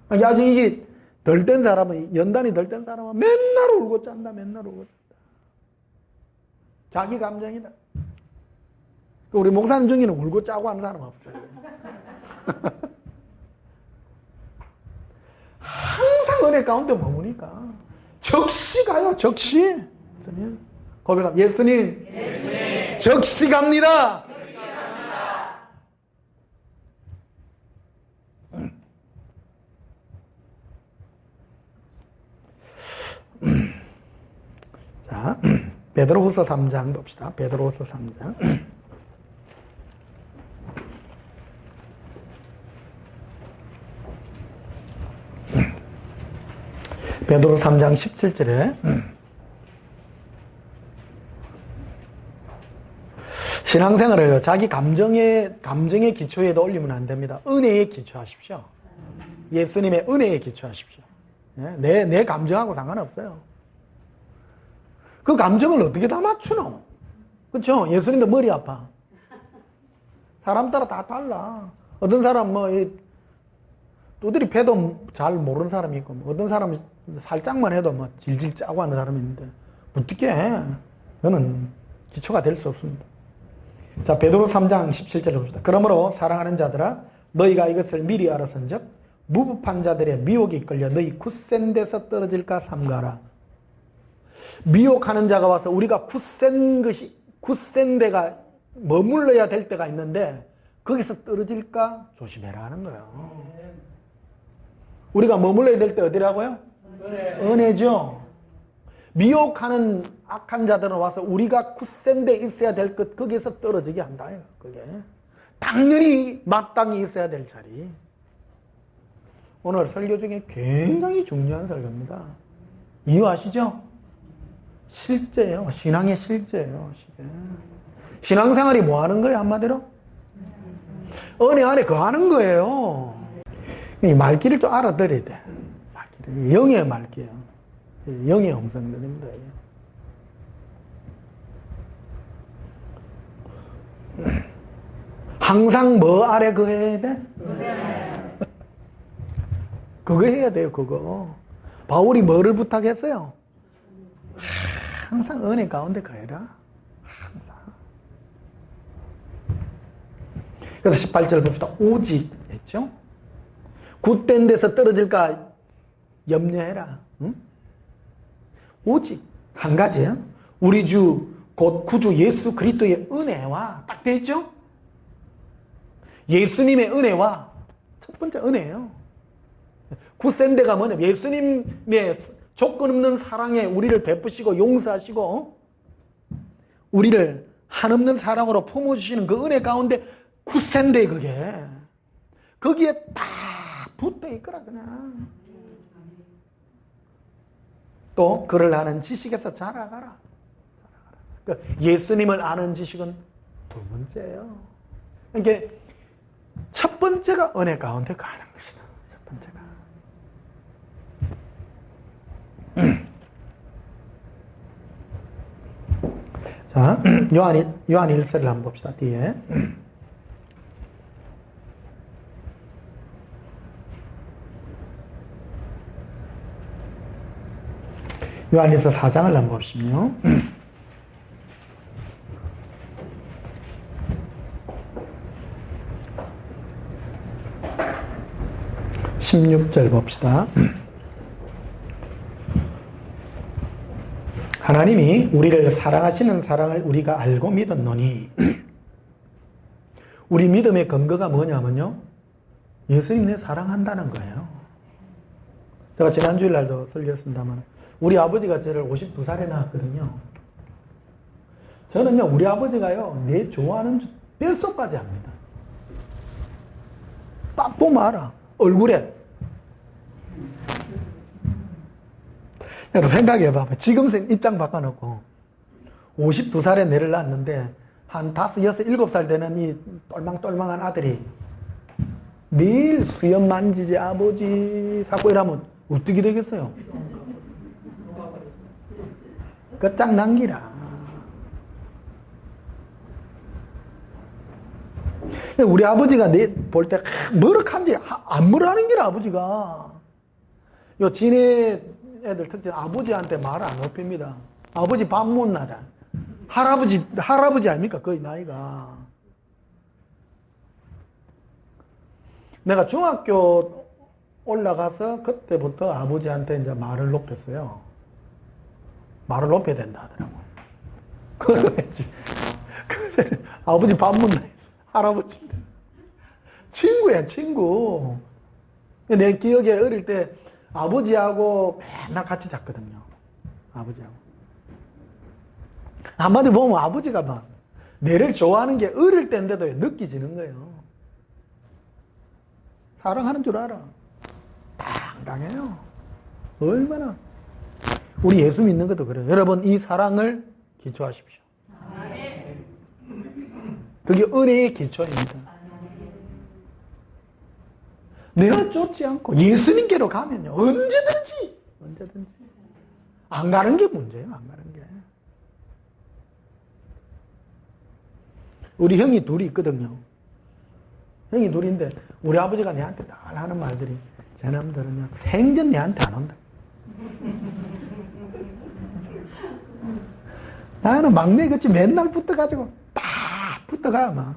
자. 아직 이게 덜 된 사람은, 연단이 덜 된 사람은 맨날 울고 짠다. 맨날 울고 짠다. 자기 감정이다. 우리 목사님 중에는 울고 짜고 하는 사람 없어요. 항상 은혜 가운데 머무니까. 적시 가요. 적시. 예수님. 고백합니다. 예수님. 적시 갑니다. 자, 베드로후서 3장 봅시다. 베드로후서 3장. 베드로 3장 17절에 신앙생활을 자기 감정의 기초에도 올리면 안 됩니다. 은혜에 기초하십시오. 예수님의 은혜에 기초하십시오. 내 감정하고 상관없어요. 그 감정을 어떻게 다 맞추노? 그렇죠? 예수님도 머리 아파. 사람 따라 다 달라. 어떤 사람 두드리 패도 잘 모르는 사람이 있고, 어떤 사람은 살짝만 해도 질질 짜고 하는 사람이 있는데 어떻게 해? 그거는 기초가 될 수 없습니다. 자, 베드로 3장 17절을 봅시다. 그러므로 사랑하는 자들아, 너희가 이것을 미리 알았은즉 무법한 자들의 미혹에 이끌려 너희 굳센 데서 떨어질까 삼가라. 미혹하는 자가 와서 우리가 굳센 데가 머물러야 될 때가 있는데 거기서 떨어질까 조심해라 하는 거예요. 우리가 머물러야 될 때 어디라고요? 은혜죠. 미혹하는 악한 자들은 와서 우리가 굳센 데 있어야 될 것, 거기에서 떨어지게 한다. 그게 당연히 마땅히 있어야 될 자리. 오늘 설교 중에 굉장히 중요한 설교입니다. 이유 아시죠? 실제예요. 신앙의 실제예요. 신앙생활이 뭐 하는 거예요? 한마디로? 은혜 안에 거하는 거예요. 이 말귀를 좀 알아들어야 돼. 말귀를. 영의 말귀예요. 영의 음성들입니다. 항상 뭐 아래 거해야 돼? 그거 해야 돼요. 그거. 바울이 뭐를 부탁했어요? 항상 은혜 가운데 거해라. 항상. 그래서 18절 봅시다. 오직 했죠? 굳된 데서 떨어질까 염려해라. 응? 오직 한 가지예요. 우리 주 곧 구주 예수 그리스도의 은혜와 딱 돼 있죠? 예수님의 은혜와 첫 번째 은혜예요. 굳센 데가 뭐냐면 예수님의 조건 없는 사랑에 우리를 베푸시고 용서하시고 우리를 한없는 사랑으로 품어주시는 그 은혜 가운데 굳센 데 그게 거기에 딱 붙어 있거라 그냥. 또 그를 아는 지식에서 자라가라. 그러니까 예수님을 아는 지식은 두 번째예요. 그러니까 첫 번째가 은혜 가운데 가는 것이다. 첫 번째가. 자, 요한 1서를 한번 봅시다. 뒤에. 요한일서 4장을 한번 보시면요. 16절 봅시다. 하나님이 우리를 사랑하시는 사랑을 우리가 알고 믿었노니 우리 믿음의 근거가 뭐냐면요. 예수님 내 사랑한다는 거예요. 제가 지난주일 날도 설교했습니다만 우리 아버지가 저를 52살에 낳았거든요. 저는요, 우리 아버지가요, 내 좋아하는 뼛속까지 합니다. 딱 보면 알아. 얼굴에. 여러분 생각해봐. 지금 입장 바꿔놓고 52살에 내를 낳았는데 한 5, 6, 7살 되는 이 똘망똘망한 아들이 매일 수염 만지지 아버지 사고 이러면 어떻게 되겠어요? 끝장난기라. 우리 아버지가 내 볼 때 머럭한지 안 머럭하는 게라 아버지가. 요 진해 애들 특징 아버지한테 말 안 높입니다. 아버지 밥 못 나다. 할아버지 아닙니까? 거의 나이가. 내가 중학교 올라가서 그때부터 아버지한테 이제 말을 높였어요. 말을 높여야 된다 하더라고요. 그러지. 아버지 밥 못 나. 할아버지인데. 친구야, 친구. 내 기억에 어릴 때 아버지하고 맨날 같이 잤거든요. 아버지하고. 한마디로 보면 아버지가 막 내를 좋아하는 게 어릴 때인데도 느껴지는 거예요. 사랑하는 줄 알아. 당당해요. 얼마나. 우리 예수 믿는 것도 그래요. 여러분, 이 사랑을 기초하십시오. 그게 은혜의 기초입니다. 내가 쫓지 않고 예수님께로 가면요, 언제든지 안 가는 게 문제예요. 안 가는 게. 우리 형이 둘이 있거든요. 형이 둘인데 우리 아버지가 내한테 늘 하는 말들이, 쟤놈들은요 생전 내한테 안 온다. 나는 막내같이 맨날 붙어가지고 다 붙어가 막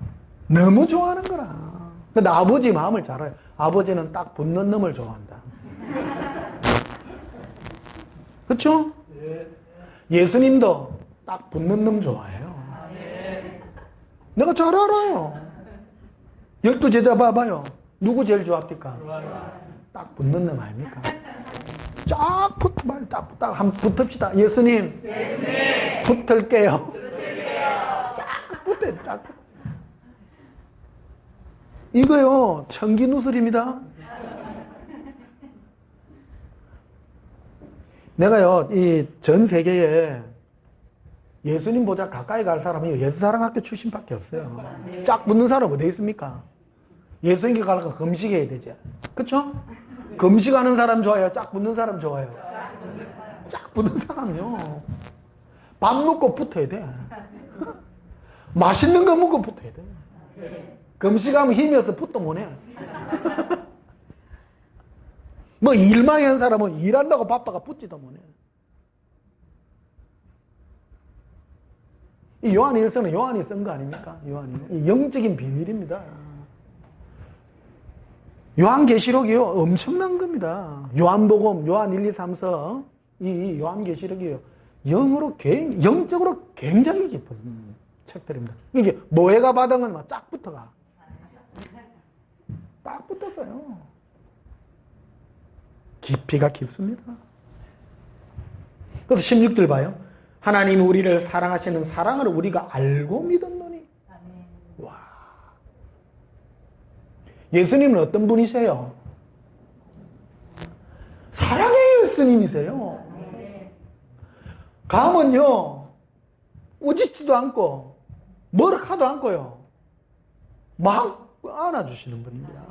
너무 좋아하는 거라. 근데 아버지 마음을 잘 알아요. 아버지는 딱 붙는 놈을 좋아한다. 그렇죠? 예수님도 딱 붙는 놈 좋아해요. 내가 잘 알아요. 12제자 봐봐요. 누구 제일 좋아합니까? 딱 붙는 놈 아닙니까? 쫙 붙어봐요. 딱 한번 붙읍시다. 예수님. 붙을게요. 쫙 붙어요. 쫙. 이거요, 청기누설입니다. 내가요, 이 전 세계에 예수님보다 가까이 갈 사람이 예수사랑학교 출신밖에 없어요. 쫙 붙는 사람 어디 있습니까? 예수님께 가려고 금식해야 되지. 그쵸? 금식하는 사람 좋아요? 쫙 붙는 사람 좋아요? 쫙 붙는 사람요. 밥 먹고 붙어야 돼. 맛있는 거 먹고 붙어야 돼. 금식하면 힘이 없어 붙도 못해. 뭐 일망이 한 사람은 일한다고 바빠가 붙지도 못해. 이 요한 1서는 요한이 쓴 거 아닙니까? 요한이. 이 영적인 비밀입니다. 요한계시록이요, 엄청난 겁니다. 요한복음, 요한 1, 2, 3서, 이 요한계시록이요, 영적으로 굉장히 깊은 책들입니다. 이게 모해가 받은 건 막 쫙 붙어가. 딱 붙었어요. 깊이가 깊습니다. 그래서 16절 봐요. 하나님이 우리를 사랑하시는 사랑을 우리가 알고 믿었노니. 와. 예수님은 어떤 분이세요? 사랑의 예수님이세요. 가면요, 우짖지도 않고, 뭐라 하도 않고요, 막 안아주시는 분입니다.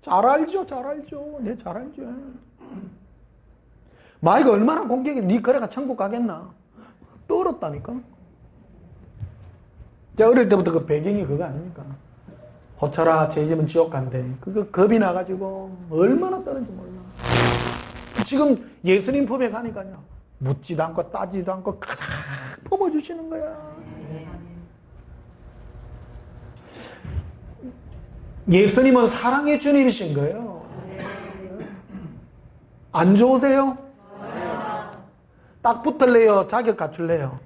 잘 알죠, 잘 알죠. 네, 잘 알죠. 마이가 얼마나 공격이, 네 거래가 천국 가겠나? 떨었다니까. 제가 어릴 때부터 그 배경이 그거 아닙니까? 호쳐라, 죄 지면 지옥 간대. 그거 겁이 나가지고 얼마나 떨었는지 몰라. 지금 예수님 품에 가니까요, 묻지도 않고 따지도 않고 가장 품어주시는 거야. 예수님은 사랑의 주님이신 거예요. 안 좋으세요? 딱 붙을래요? 자격 갖출래요?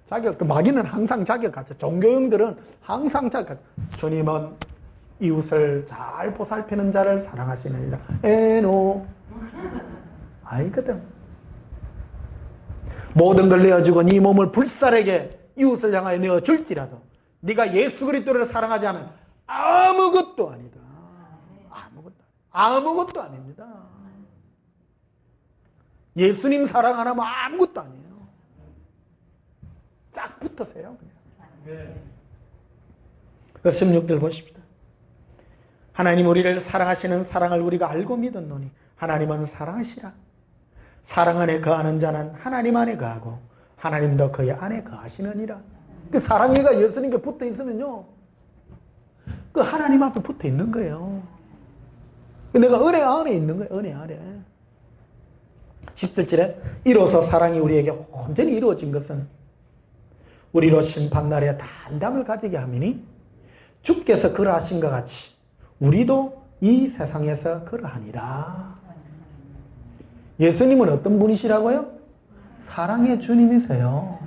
자격, 마귀는 항상 자격 갖춰. 종교형들은 항상 자격. 주님은 이웃을 잘 보살피는 자를 사랑하시느니라. 에노. 아니거든. 모든 걸 내어주고 네 몸을 불살에게 이웃을 향하여 내어줄지라도 네가 예수 그리스도를 사랑하지 않으면 아무것도 아니다. 아무것도 아닙니다. 예수님 사랑 안 하면 아무것도 아니에요. 쫙 붙으세요, 그냥. 그래서 16절 보십시다. 하나님 우리를 사랑하시는 사랑을 우리가 알고 믿었노니 하나님은 사랑하시라. 사랑 안에 거하는 자는 하나님 안에 거하고 하나님도 그의 안에 거하시느니라. 그 사랑이가 예수님께 붙어 있으면요, 그 하나님 앞에 붙어 있는 거예요. 내가 은혜 안에 있는 거예요. 은혜 안에. 17절에 이로써 사랑이 우리에게 온전히 이루어진 것은 우리로 심판날에 담담을 가지게 하미니 주께서 그러하신 것 같이 우리도 이 세상에서 그러하니라. 예수님은 어떤 분이시라고요? 사랑의 주님이세요.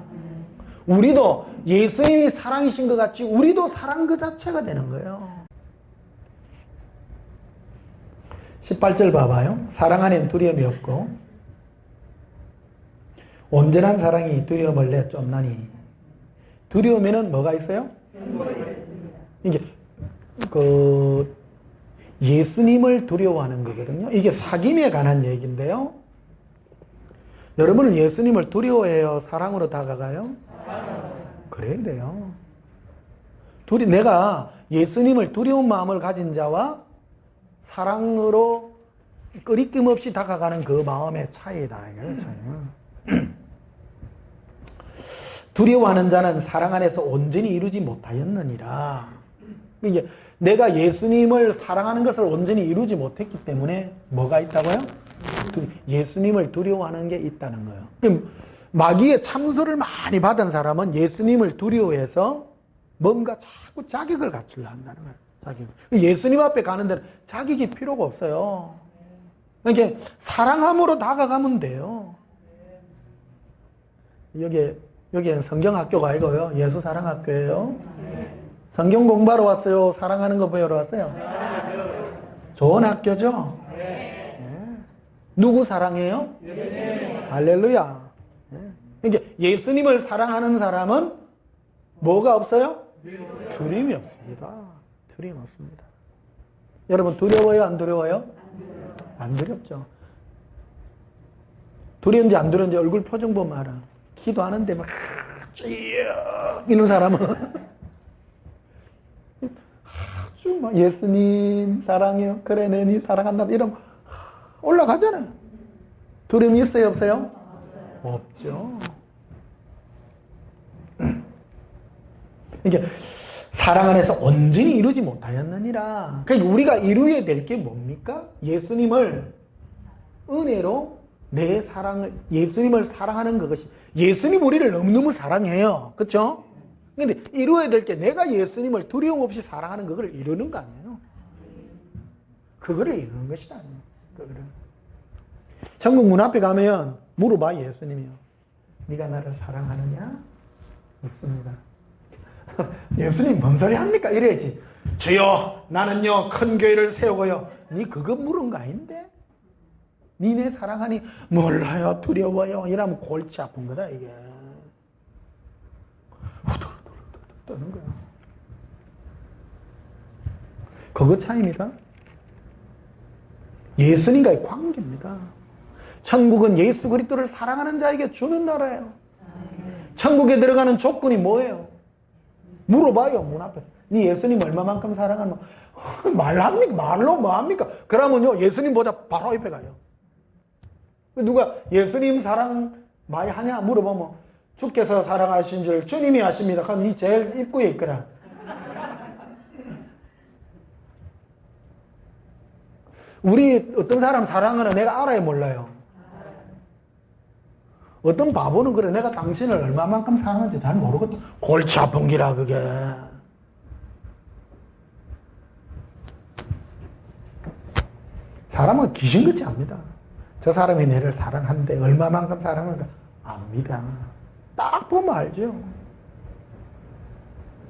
우리도 예수님이 사랑이신 것 같이 우리도 사랑 그 자체가 되는 거예요. 18절 봐봐요. 사랑 안엔 두려움이 없고 온전한 사랑이 두려움을 내쫓나니. 두려움에는 뭐가 있어요? 이게 예수님을 두려워하는 거거든요. 이게 사귐에 관한 얘기인데요. 여러분은 예수님을 두려워해요? 사랑으로 다가가요? 그래야 돼요. 내가 예수님을 두려운 마음을 가진 자와 사랑으로 끄리낌 없이 다가가는 그 마음의 차이다. 이거예요, 차이. 두려워하는 자는 사랑 안에서 온전히 이루지 못하였느니라. 이게 내가 예수님을 사랑하는 것을 온전히 이루지 못했기 때문에 뭐가 있다고요? 예수님을 두려워하는 게 있다는 거예요. 그럼 마귀의 참소를 많이 받은 사람은 예수님을 두려워해서 뭔가 자꾸 자격을 갖추려 한다는 거예요. 자격. 예수님 앞에 가는 데는 자격이 필요가 없어요. 그러니까 사랑함으로 다가가면 돼요. 여기는 성경학교가 아니고요. 예수 사랑학교예요. 성경 공부하러 왔어요? 사랑하는 거 배우러 왔어요? 좋은 학교죠? 누구 사랑해요? 할렐루야. 그러니까 예수님을 사랑하는 사람은 뭐가 없어요? 두려움이 없습니다. 두려움이 없습니다. 여러분 두려워요? 안 두려워요? 안 두렵죠. 두려운지 안 두려운지 얼굴 표정 보면 알아. 기도하는데 막 쭉 이런 사람은 아주 막 예수님 사랑해요. 그래 내니 사랑한다 이러면 올라가잖아요. 두려움이 있어요? 없어요? 없죠. 그러니까 사랑 안에서 온전히 이루지 못하였느니라. 그러니까 우리가 이루어야 될 게 뭡니까? 예수님을 은혜로 내 사랑을, 예수님을 사랑하는 그것이, 예수님 우리를 너무너무 사랑해요. 그렇죠? 근데 이루어야 될 게 내가 예수님을 두려움 없이 사랑하는 그걸 이루는 거 아니에요. 그거를 이루는 것이 아니에요. 그거를. 천국 문 앞에 가면 물어봐 예수님이요. 네가 나를 사랑하느냐? 묻습니다. 예수님 뭔 소리 합니까? 이래야지. 주여 나는요 큰 교회를 세우고요. 네 그거 물은 거 아닌데? 니네 사랑하니 몰라요 두려워요 이러면 골치 아픈 거다 이게. 후들후들 떠는 거야. 그거 차이입니다. 예수님과의 관계입니다. 천국은 예수 그리스도를 사랑하는 자에게 주는 나라예요. 천국에 들어가는 조건이 뭐예요? 물어봐요 문 앞에서. 네 예수님 얼마만큼 사랑하는 말합니까? 말로 뭐합니까? 그러면요 예수님보다 바로 옆에 가요. 누가 예수님 사랑 많이 하냐 물어보면 주께서 사랑하신 줄 주님이 아십니다. 그럼 네 제일 입구에 있거라. 우리 어떤 사람 사랑하는 내가 알아요 몰라요? 어떤 바보는 그래 내가 당신을 얼마만큼 사랑하는지 잘 모르거든. 골치 아픈 기라 그게. 사람은 귀신같이 압니다. 저 사람이 내를 사랑한데 얼마만큼 사랑하는가 압니다. 딱 보면 알죠.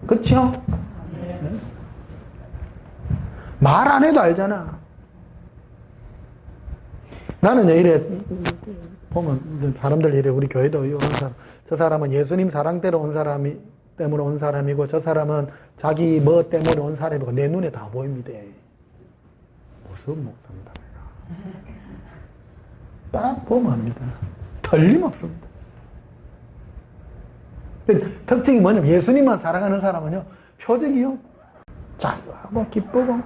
그렇죠? 말 안 해도 알잖아. 나는 이래 보면 사람들 이래 우리 교회도 오는 사람 저 사람은 예수님 사랑대로 온 사람이 때문에 온 사람이고 저 사람은 자기 뭐 때문에 온 사람이고 내 눈에 다 보입니다. 무슨 목사입니다. 딱 보면 압니다. 틀림없습니다. 특징이 뭐냐면 예수님만 사랑하는 사람은요 표정이요 자유하고 기쁘고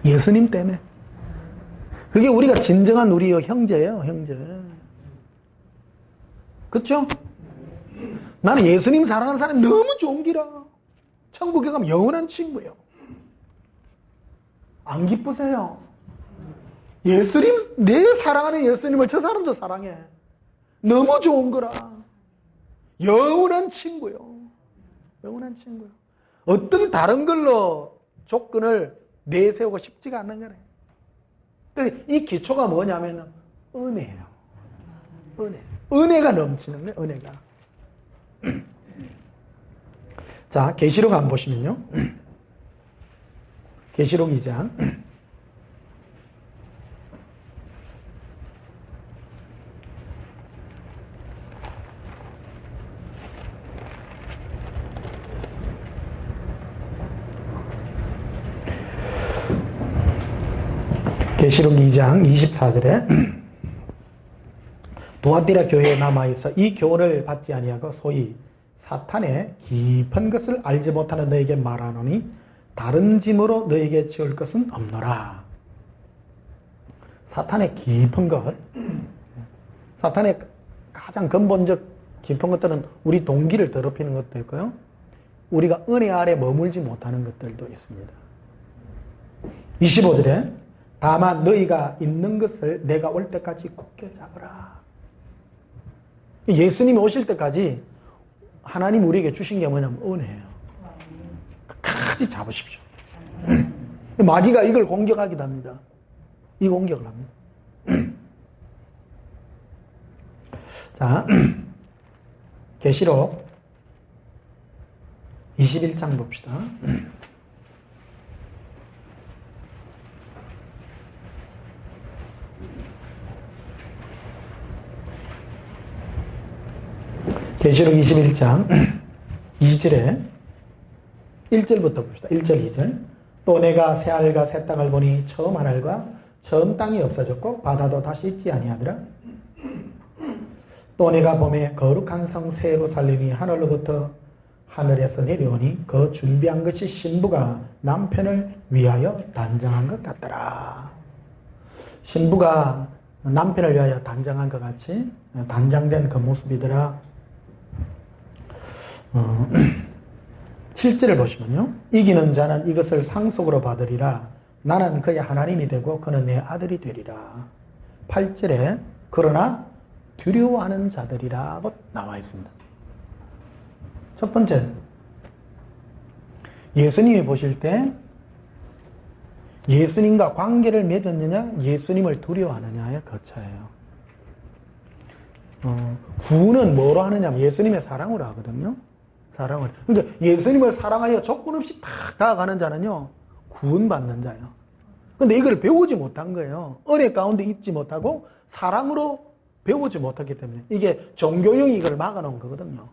예수님 때문에 그게 우리가 진정한 우리의 형제예요. 형제. 그렇죠? 나는 예수님 사랑하는 사람이 너무 좋은 기라. 천국에 가면 영원한 친구예요. 안 기쁘세요? 예수님, 내 사랑하는 예수님을 저 사람도 사랑해. 너무 좋은 거라. 영원한 친구요. 영원한 친구요. 어떤 다른 걸로 조건을 내세우고 싶지가 않는 거네. 이 기초가 뭐냐면 은혜예요. 은혜. 은혜가 넘치는 거예요. 은혜가. 자, 계시록 한번 보시면요. 계시록 2장. 계시록 2장 24절에 두아디라 교회에 남아있어 이 교훈을 받지 아니하고 소위 사탄의 깊은 것을 알지 못하는 너에게 말하노니 다른 짐으로 너에게 지을 것은 없노라. 사탄의 깊은 것, 사탄의 가장 근본적 깊은 것들은 우리 동기를 더럽히는 것도 있고요, 우리가 은혜 아래 머물지 못하는 것들도 있습니다. 25절에 다만 너희가 있는 것을 내가 올 때까지 굳게 잡으라. 예수님이 오실 때까지 하나님 우리에게 주신 게 뭐냐면 은혜예요. 끝까지 잡으십시오. 마귀가 이걸 공격하기도 합니다. 이 공격을 합니다. 자, 계시록 21장 봅시다. 계시록 21장 2절에 1절부터 봅시다. 1절 2절. 또 내가 새 하늘과 새 땅을 보니 처음 하늘과 처음 땅이 없어졌고 바다도 다시 있지 아니하더라. 또 내가 봄에 거룩한 성 새 예루살렘이 하늘로부터 하늘에서 내려오니 그 준비한 것이 신부가 남편을 위하여 단장한 것 같더라. 신부가 남편을 위하여 단장한 것 같이 단장된 그 모습이더라. 7절을 보시면요, 이기는 자는 이것을 상속으로 받으리라. 나는 그의 하나님이 되고 그는 내 아들이 되리라. 8절에 그러나 두려워하는 자들이라고 나와 있습니다. 첫 번째, 예수님이 보실 때 예수님과 관계를 맺었느냐, 예수님을 두려워하느냐의 거차예요. 구원은 뭐로 하느냐, 예수님의 사랑으로 하거든요. 사랑을. 그러니까 예수님을 사랑하여 조건 없이 딱 다가가는 자는요, 구원받는 자예요. 근데 이걸 배우지 못한 거예요. 은혜 가운데 있지 못하고 사랑으로 배우지 못했기 때문에 이게 종교형이 이걸 막아놓은 거거든요.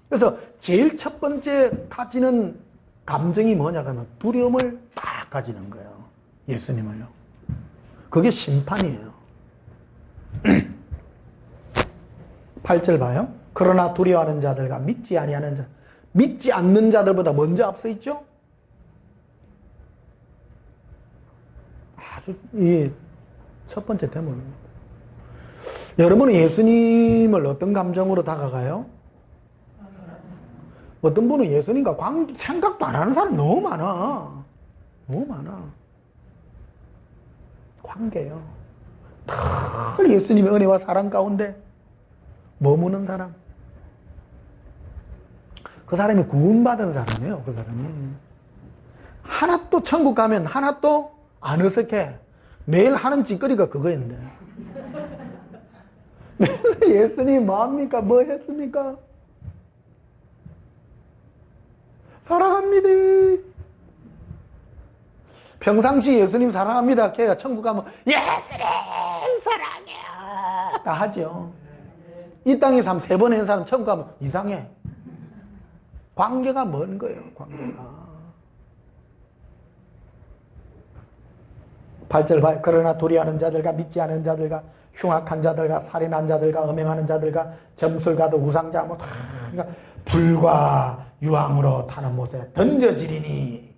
그래서 제일 첫 번째 가지는 감정이 뭐냐 하면 두려움을 딱 가지는 거예요. 예수님을요. 그게 심판이에요. 8절 봐요. 그러나 두려워하는 자들과 믿지 아니하는 자, 믿지 않는 자들보다 먼저 앞서 있죠? 아주 이 첫 번째 대목입니다. 여러분은 예수님을 어떤 감정으로 다가가요? 어떤 분은 예수님과 생각도 안 하는 사람 너무 많아. 너무 많아. 관계예요. 늘 예수님의 은혜와 사랑 가운데 머무는 사람. 그 사람이 구원받은 사람이에요. 그 사람이. 하나도 천국 가면 하나도 안 어색해. 매일 하는 짓거리가 그거였는데. 예수님 뭐합니까? 뭐 했습니까? 사랑합니다. 평상시 예수님 사랑합니다. 걔가 천국 가면 예수님 사랑해요. 다 하죠. 이 땅에서 한 3번 한 사람 천국 가면 이상해. 관계가 먼 거예요. 관계가. 8절 봐요. 그러나 도리하는 자들과 믿지 않은 자들과 흉악한 자들과 살인한 자들과 음행하는 자들과 점술가도 우상자 뭐 다 그러니까 불과 유황으로 타는 못에 던져지리니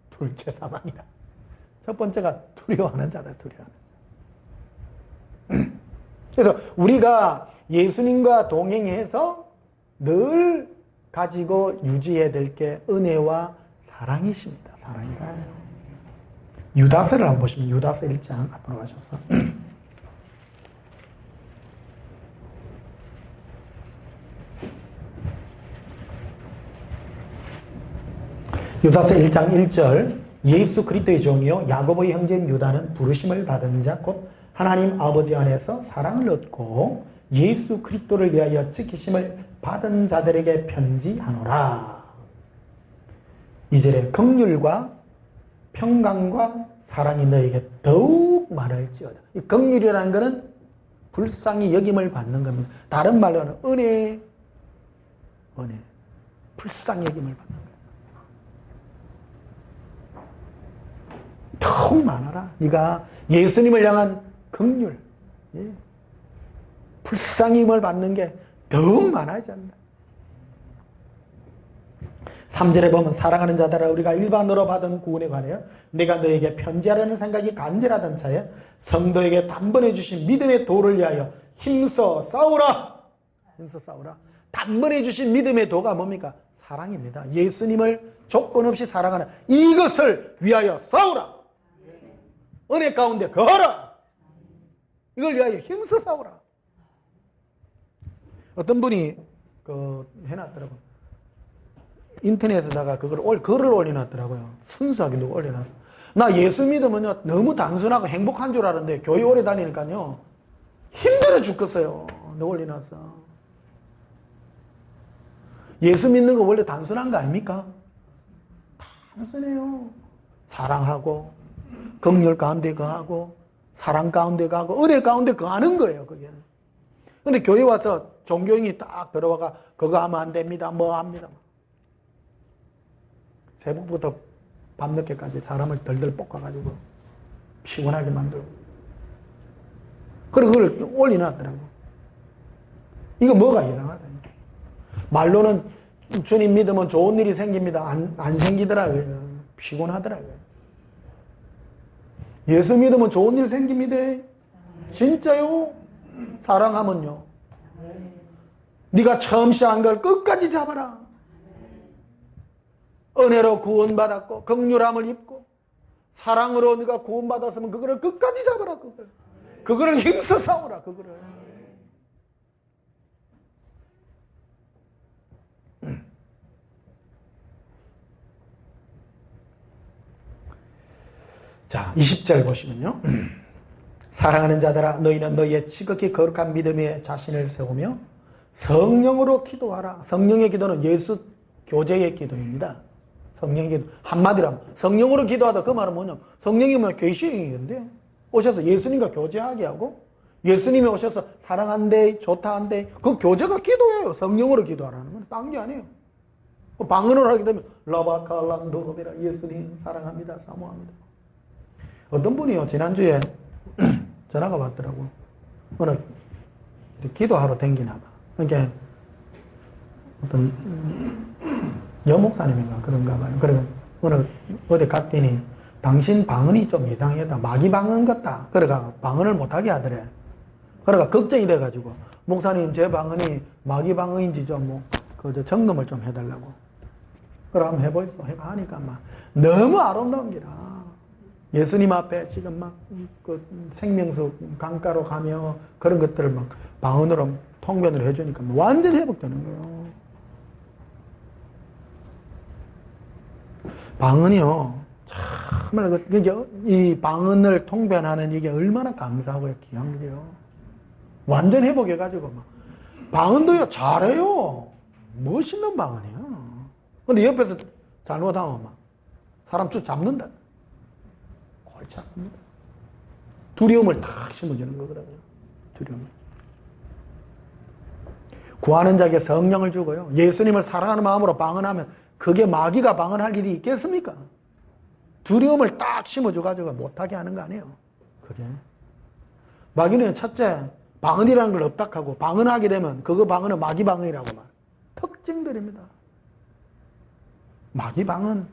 둘째 사망이라. 첫 번째가 두려워하는 자다. 두려워하는 자. 그래서 우리가 예수님과 동행해서 늘 가지고 유지해야 될 게 은혜와 사랑이십니다. 사랑이라요. 유다서를 한번 보시면 유다서 1장 앞으로 가셔서 유다서 1장 1절 예수 그리스도의 종이요 야고보의 형제인 유다는 부르심을 받은 자 곧 하나님 아버지 안에서 사랑을 얻고 예수 그리스도를 위하여 지키심을 받은 자들에게 편지하노라. 2절에 긍휼과 평강과 사랑이 너에게 더욱 많을지어다. 이 긍휼이라는 것은 불쌍히 여김을 받는 겁니다. 다른 말로는 은혜, 불쌍히 여김을 받는 거예요. 더욱 많아라. 네가 예수님을 향한 긍휼, 예. 불쌍힘을 받는 게 더욱 많아져야 한다. 3절에 보면 사랑하는 자들아 우리가 일반으로 받은 구원에 관하여 내가 너에게 편지하려는 생각이 간절하던 차에 성도에게 단번에 주신 믿음의 도를 위하여 힘써 싸우라. 힘써 싸우라. 단번에 주신 믿음의 도가 뭡니까? 사랑입니다. 예수님을 조건 없이 사랑하는 이것을 위하여 싸우라. 은혜 가운데 거하라. 이걸 위하여 힘써 싸우라. 어떤 분이 해놨더라고요. 인터넷에다가 글을 올려놨더라고요. 순수하게 누가 올려놨어. 나 예수 믿으면요 너무 단순하고 행복한 줄 알았는데 교회 오래 다니니까요 힘들어 죽겠어요. 누가 올려놨어. 예수 믿는 거 원래 단순한 거 아닙니까? 단순해요. 사랑하고 긍휼 가운데 거하고 사랑 가운데 가고 은혜 가운데 거하는 거예요. 그게. 근데 교회 와서 종교인이 딱 들어와가 그거 하면 안 됩니다. 뭐 합니다. 새벽부터 밤늦게까지 사람을 덜덜 볶아가지고 피곤하게 만들고 그리고 그걸 올려놨더라고. 이거 뭐가 이상하다. 말로는 주님 믿으면 좋은 일이 생깁니다. 안 생기더라고요. 피곤하더라고요. 예수 믿으면 좋은 일 생깁니다. 진짜요? 사랑하면요. 네가 처음 시작한 걸 끝까지 잡아라. 은혜로 구원받았고 긍휼함을 입고 사랑으로 네가 구원받았으면 그거를 끝까지 잡아라. 그거를 힘써 싸우라. 그거를. 자, 20절 보시면요. 사랑하는 자들아 너희는 너희의 지극히 거룩한 믿음에 자신을 세우며 성령으로 기도하라. 성령의 기도는 예수 교제의 기도입니다. 성령의 기도. 한마디로 하면 성령으로 기도하다 그 말은 뭐냐? 성령이 뭐 계시인데 오셔서 예수님과 교제하게 하고 예수님이 오셔서 사랑한대 좋다한대 그 교제가 기도예요. 성령으로 기도하라는 건 딴 게 아니에요. 방언을 하게 되면 라바칼란도베라 예수님 사랑합니다. 사모합니다. 어떤 분이요 지난주에 전화가 왔더라고. 오늘 기도하러 댕기나 봐. 그러니까 어떤 여목사님인가 그런가 봐요. 그래서 오늘 어디 갔더니 당신 방언이 좀 이상하다. 마귀 방언 같다. 그래가 방언을 못하게 하더래. 그래가 걱정이 돼가지고 목사님 제 방언이 마귀 방언인지 좀 점검을 좀 해달라고. 그래 한번 해보이소. 해가 하니까 막 너무 아름다운 기라. 예수님 앞에 지금 막 그 생명수 강가로 가며 그런 것들을 막 방언으로 통변을 해주니까 완전 회복되는 거예요. 방언이요. 정말 이 방언을 통변하는 이게 얼마나 감사하고 귀한 거예요. 완전 회복해가지고 막 방언도요 잘해요. 멋있는 방언이야. 근데 옆에서 잘못하면 막 사람 쭉 잡는다. 골치 아픕니다. 두려움을 다 심어주는 거거든요. 두려움을. 구하는 자에게 성령을 주고요. 예수님을 사랑하는 마음으로 방언하면 그게 마귀가 방언할 일이 있겠습니까? 두려움을 딱 심어줘가지고 못하게 하는 거 아니에요. 그게. 마귀는 첫째, 방언이라는 걸 업닥하고 방언하게 되면 그거 방언은 마귀 방언이라고 말. 특징들입니다. 마귀 방언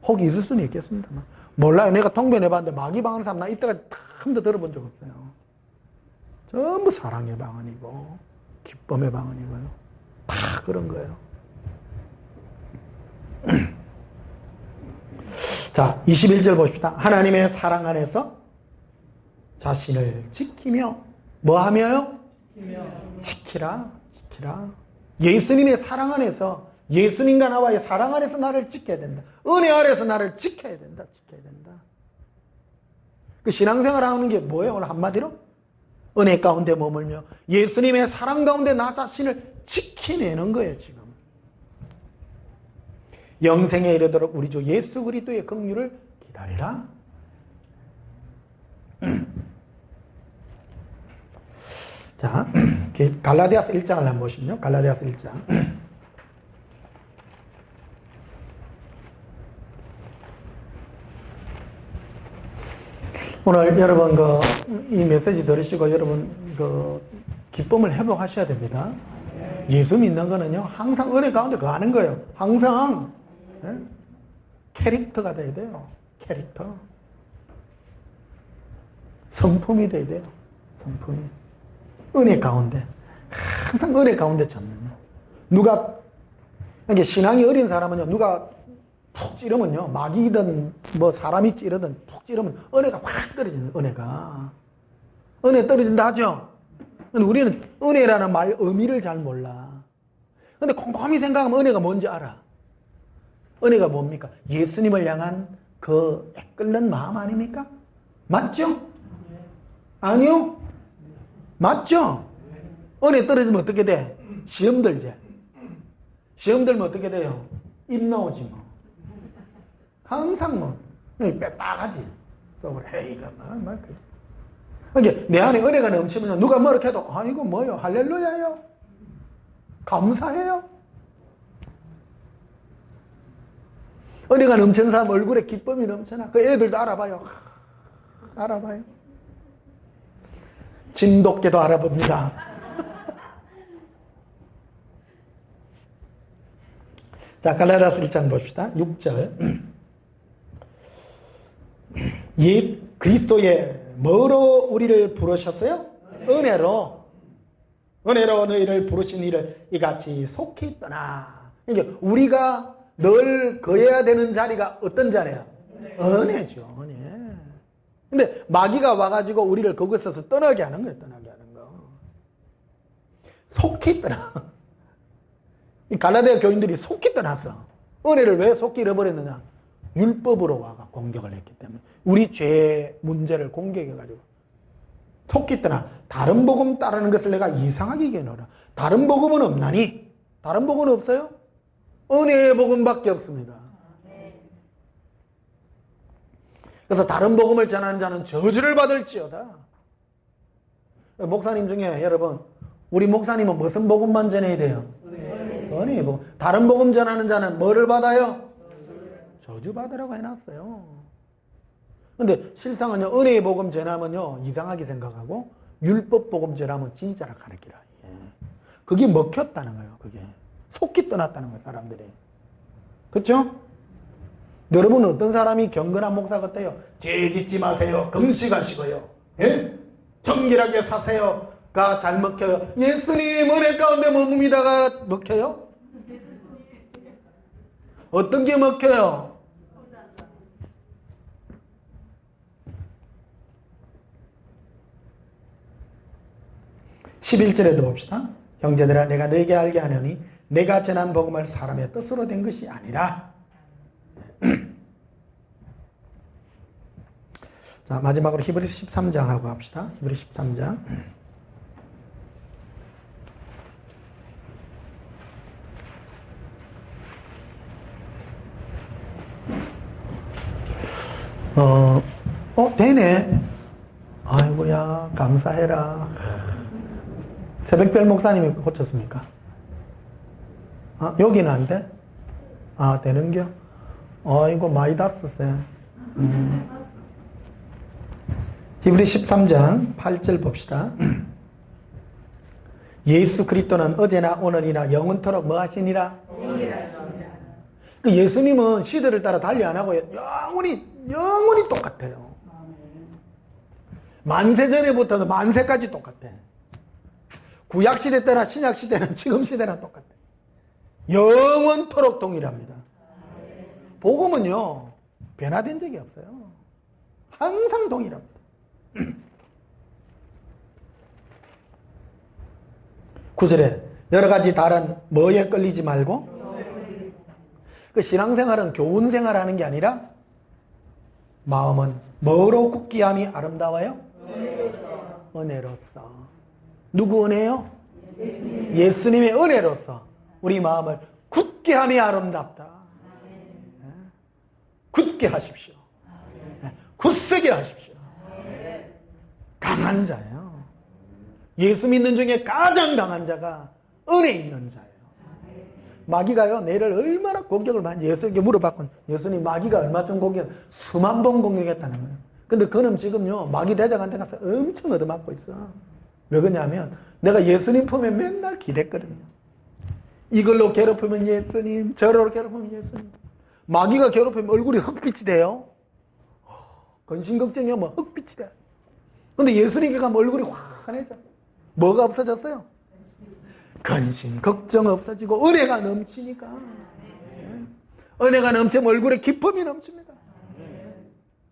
혹이 있을 수는 있겠습니다만 몰라요. 내가 통변해봤는데 마귀 방언 사람 나 이때까지 한 번도 들어본 적 없어요. 전부 사랑의 방언이고 기쁨의 방언이고요. 다 그런 거예요. 자, 21절 봅시다. 하나님의 사랑 안에서 자신을 지키며 뭐 하며요? 지키라. 예수님의 사랑 안에서 예수님과 나와의 사랑 안에서 나를 지켜야 된다. 은혜 아래서 나를 지켜야 된다. 그 신앙생활 하는 게 뭐예요? 오늘 한마디로? 은혜 가운데 머물며 예수님의 사랑 가운데 나 자신을 지켜내는 거예요. 지금 영생에 이르도록 우리 주 예수 그리스도의 긍휼을 기다리라. 자, 갈라디아서 1장을 한번 보시면요. 갈라디아서 1장. 오늘 여러분 이 메시지 들으시고 여러분 기쁨을 회복하셔야 됩니다. 예수 믿는 거는요 항상 은혜 가운데 거하는 거예요. 항상 캐릭터가 돼야 돼요. 캐릭터. 성품이 돼야 돼요. 성품이. 은혜 가운데. 항상 은혜 가운데 찾는. 누가, 이게 신앙이 어린 사람은요, 누가 푹 찌르면요, 마귀든 사람이 찌르든 푹 찌르면 은혜가 확 떨어지는 은혜가. 은혜 떨어진다 하죠? 근데 우리는 은혜라는 말 의미를 잘 몰라. 근데 곰곰이 생각하면 은혜가 뭔지 알아. 은혜가 뭡니까? 예수님을 향한 그 끓는 마음 아닙니까? 맞죠? 아니요? 맞죠? 은혜 떨어지면 어떻게 돼? 시험 들지. 시험 들면 어떻게 돼요? 입 나오지 뭐. 항상 빼딱하지. 속으로 이거 그러니까 내 안에 은혜가 넘치면 누가 뭐렇게 해도 이거 뭐요? 할렐루야요? 감사해요? 은혜가 넘치는 사람 얼굴에 기쁨이 넘쳐나. 그 애들도 알아봐요. 알아봐요. 진돗개도 알아봅니다. 자, 갈라디아서 1장 봅시다. 6절. 그리스도의 뭐로 우리를 부르셨어요? 은혜로. 은혜로 너희를 부르신 이를 이같이 속히 떠나. 그러니까 우리가 늘 거해야 되는 자리가 어떤 자리야? 은혜죠. 은혜. 근데 마귀가 와가지고 우리를 거기서 떠나게 하는 거예요. 떠나게 하는 거. 속히 떠나. 이 갈라디아 교인들이 속히 떠났어. 은혜를 왜 속히 잃어버렸느냐? 율법으로 와가 공격을 했기 때문에. 우리 죄의 문제를 공격해가지고. 속히 떠나. 다른 복음 따르는 것을 내가 이상하게 여겨노라. 다른 복음은 없나니? 다른 복음은 없어요? 은혜의 복음밖에 없습니다. 그래서 다른 복음을 전하는 자는 저주를 받을지어다. 목사님 중에 여러분, 우리 목사님은 무슨 복음만 전해야 돼요? 은혜의 복음. 다른 복음 전하는 자는 뭐를 받아요? 저주 받으라고 해놨어요. 근데 실상은요, 은혜의 복음 전하면요 이상하게 생각하고 율법 복음 전하면 진짜라 가르치라. 그게 먹혔다는 거예요. 그게 속기 떠났다는 거예요, 사람들이. 그렇죠? 여러분은 어떤 사람이 경건한 목사 같아요? 죄 짓지 마세요. 금식하시고요. 예? 정결하게 사세요가 잘 먹혀요. 예수님 은혜 가운데 머무미다가 먹혀요? 어떤 게 먹혀요? 11절에도 봅시다. 형제들아 내가 너에게 알게 하려니 내가 전한 복음을 사람의 뜻으로 된 것이 아니라. 자, 마지막으로 히브리서 13장 하고 합시다. 히브리서 13장. 되네. 아이고야, 감사해라. 새벽별 목사님이 고쳤습니까? 여기는 안 돼? 되는겨? 이거 많이 다 썼어요. 히브리 13장 8절 봅시다. 예수 그리스도는 어제나 오늘이나 영원토록 뭐 하시니라? 그 예수님은 시대를 따라 달리 안 하고 영원히 똑같아요. 만세전에부터도 만세까지 똑같아. 구약시대 때나 신약시대나 지금 시대나 똑같아. 영원토록 동일합니다. 복음은요 변화된 적이 없어요. 항상 동일합니다. 9절에 여러가지 다른 뭐에 끌리지 말고, 그 신앙생활은 교훈생활하는 게 아니라 마음은 뭐로 굳기함이 아름다워요? 은혜로서. 누구 은혜요? 예수님의 은혜로서 우리 마음을 굳게 함이 아름답다. 굳게 하십시오. 굳세게 하십시오. 강한 자예요. 예수 믿는 중에 가장 강한 자가 은혜 있는 자예요. 마귀가요 내를 얼마나 공격을 많이 예수에게 물어봤건 예수님 마귀가 얼마쯤 공격 수만 번 공격했다는 거예요. 근데 그는 지금요, 마귀 대장한테 가서 엄청 얻어맞고 있어. 왜 그러냐면, 내가 예수님 보면 맨날 기댔거든요. 이걸로 괴롭히면 예수님, 저걸로 괴롭히면 예수님. 마귀가 괴롭히면 얼굴이 흑빛이 돼요. 근심 걱정이면 흑빛이 돼. 근데 예수님께 가면 얼굴이 환해져. 뭐가 없어졌어요? 근심, 걱정 없어지고 은혜가 넘치니까. 은혜가 넘치면 얼굴에 기쁨이 넘칩니다.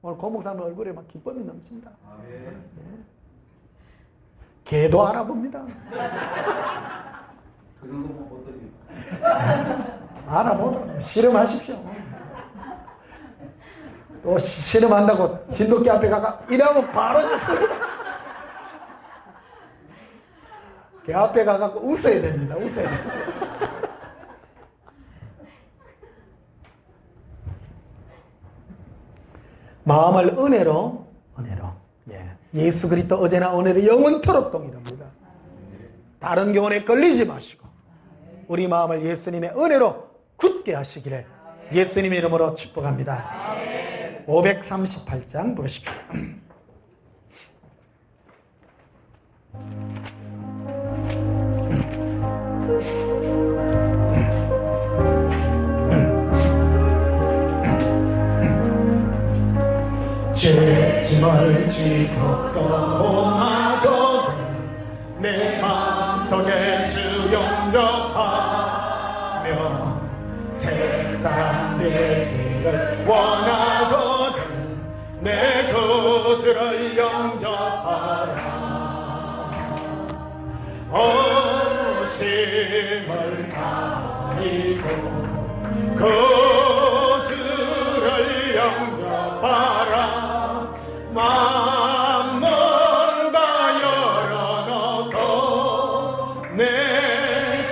오늘 고목사님 얼굴에 막 기쁨이 넘칩니다. 개도 알아봅니다. 알아보더라고요. 실험하십시오. 또 실험한다고 진돗개 앞에 가가 이러면 바로 죽습니다. 개 앞에 가갖고 웃어야 됩니다. 웃어야 됩니다. 마음을 은혜로 예수 그리스도 어제나 오늘은 영원토록 동일합니다. 다른 교훈에 끌리지 마시고 우리 마음을 예수님의 은혜로 굳게 하시기를 예수님의 이름으로 축복합니다. 538장 부르십시오. 죄짐을 지고서 고나거든 내 마음속에 주 영접하며 세상의 길을 원하거든 내 거주를 영접하라. 어심을 다리고 거주를 영접하라. 마음을 다 열어놓고 내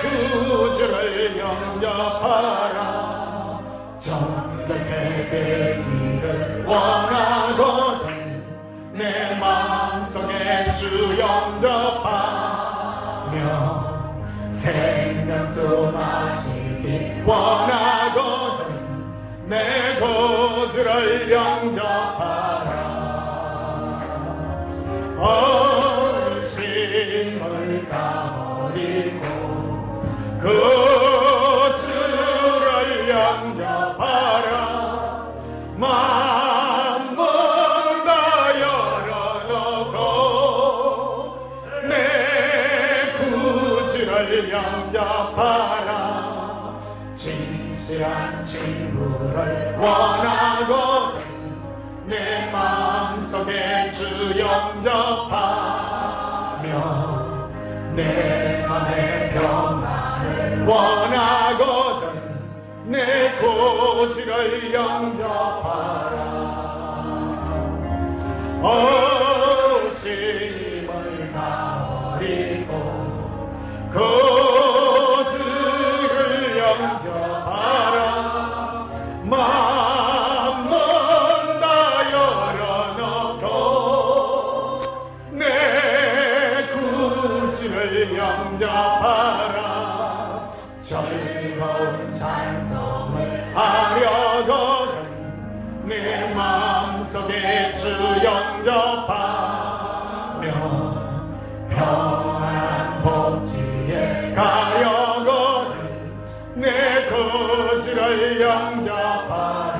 구주를 영접하라. 정결케 되기를 원하거든 내 마음속에 주 영접하며 생명수 마시기 원하거든 내 구주를 영접하라. 얼심을 다버리고 구주를 영접하라. 마음을 다 열어놓고 내 구주를 영접하라. 진실한 친구를 원하거든 내 마음속에 주 영접하며 내 맘의 평안을 원하거든 내 고지를 영접하라. 어심을 다버리고 고지를 영접하라. 마음을 다 열어놓고 내 구주를 영접하라. 즐거운 찬송을 하려거든 내 마음속에 주 영접하며 평안한 복지에 가려거든 내 구주를 영접하라.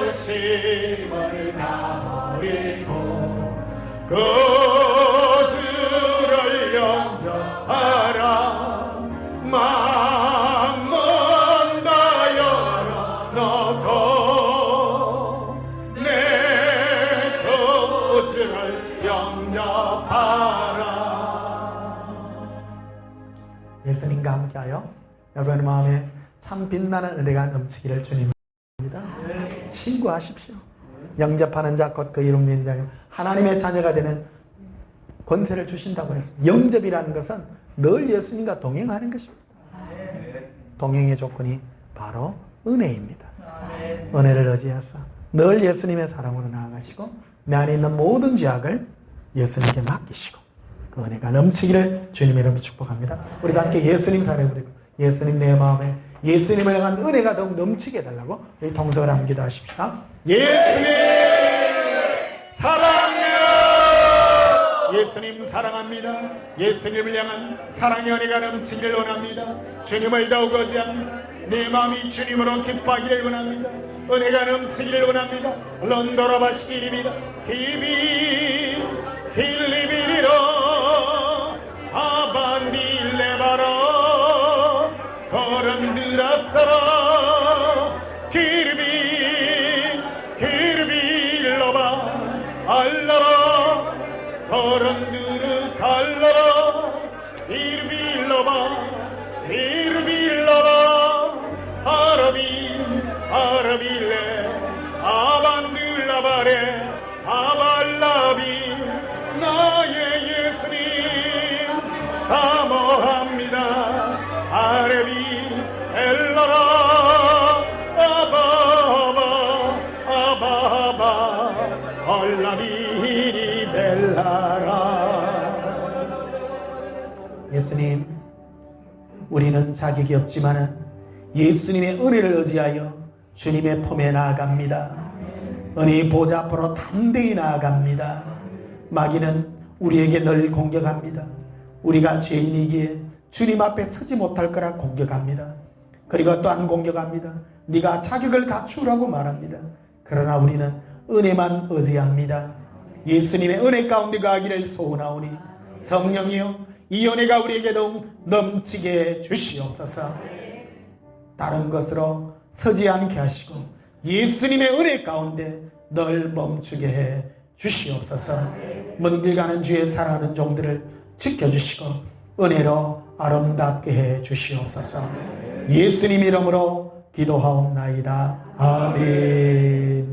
어심을 다버리고 구주를 영접하라. 마음은 다 열어놓고 내 구주를 영접하라. 예수님과 함께하여 여러분의 마음에 참 빛나는 은혜가 넘치기를 주님입니다. 신고하십시오. 영접하는 자 곧 그 이름 믿는 자 하나님의 자녀가 되는 권세를 주신다고 했습니다. 영접이라는 것은 늘 예수님과 동행하는 것입니다. 동행의 조건이 바로 은혜입니다. 은혜를 의지해서 늘 예수님의 사랑으로 나아가시고 내 안에 있는 모든 죄악을 예수님께 맡기시고 그 은혜가 넘치기를 주님의 이름으로 축복합니다. 우리도 함께 예수님 사랑을 부리고 예수님 내 마음에 예수님을 향한 은혜가 더욱 넘치게 해달라고 우리 통성을 한번 기도하십시다. 예수님 사랑합니다. 예수님 사랑합니다. 예수님을 향한 사랑의 은혜가 넘치기를 원합니다. 주님을 더욱 의지합니다. 내 마음이 주님으로 기뻐하기를 원합니다. 은혜가 넘치기를 원합니다. 런더라바시기리비다 히비 힐리비리로 아반딜레바로 거런드라사라 길빌로바 알라라 거런드르 갈라라 일빌로바 아라빌레 아반들라바레 아발라비 나의 예수님 사모합니다. 아레비 엘라라 아바바 얼라비리 벨라라. 예수님, 우리는 자격이 없지만 예수님의 은혜를 의지하여 주님의 품에 나아갑니다. 은혜의 보좌 앞으로 담대히 나아갑니다. 마귀는 우리에게 늘 공격합니다. 우리가 죄인이기에 주님 앞에 서지 못할 거라 공격합니다. 그리고 또한 공격합니다. 네가 자격을 갖추라고 말합니다. 그러나 우리는 은혜만 의지합니다. 예수님의 은혜 가운데 가기를 소원하오니 성령이여 이 은혜가 우리에게 더욱 넘치게 주시옵소서. 다른 것으로 서지 않게 하시고 예수님의 은혜 가운데 늘 멈추게 해 주시옵소서. 먼 길 가는 주에 사랑하는 종들을 지켜주시고 은혜로 아름답게 해 주시옵소서. 예수님 이름으로 기도하옵나이다. 아멘.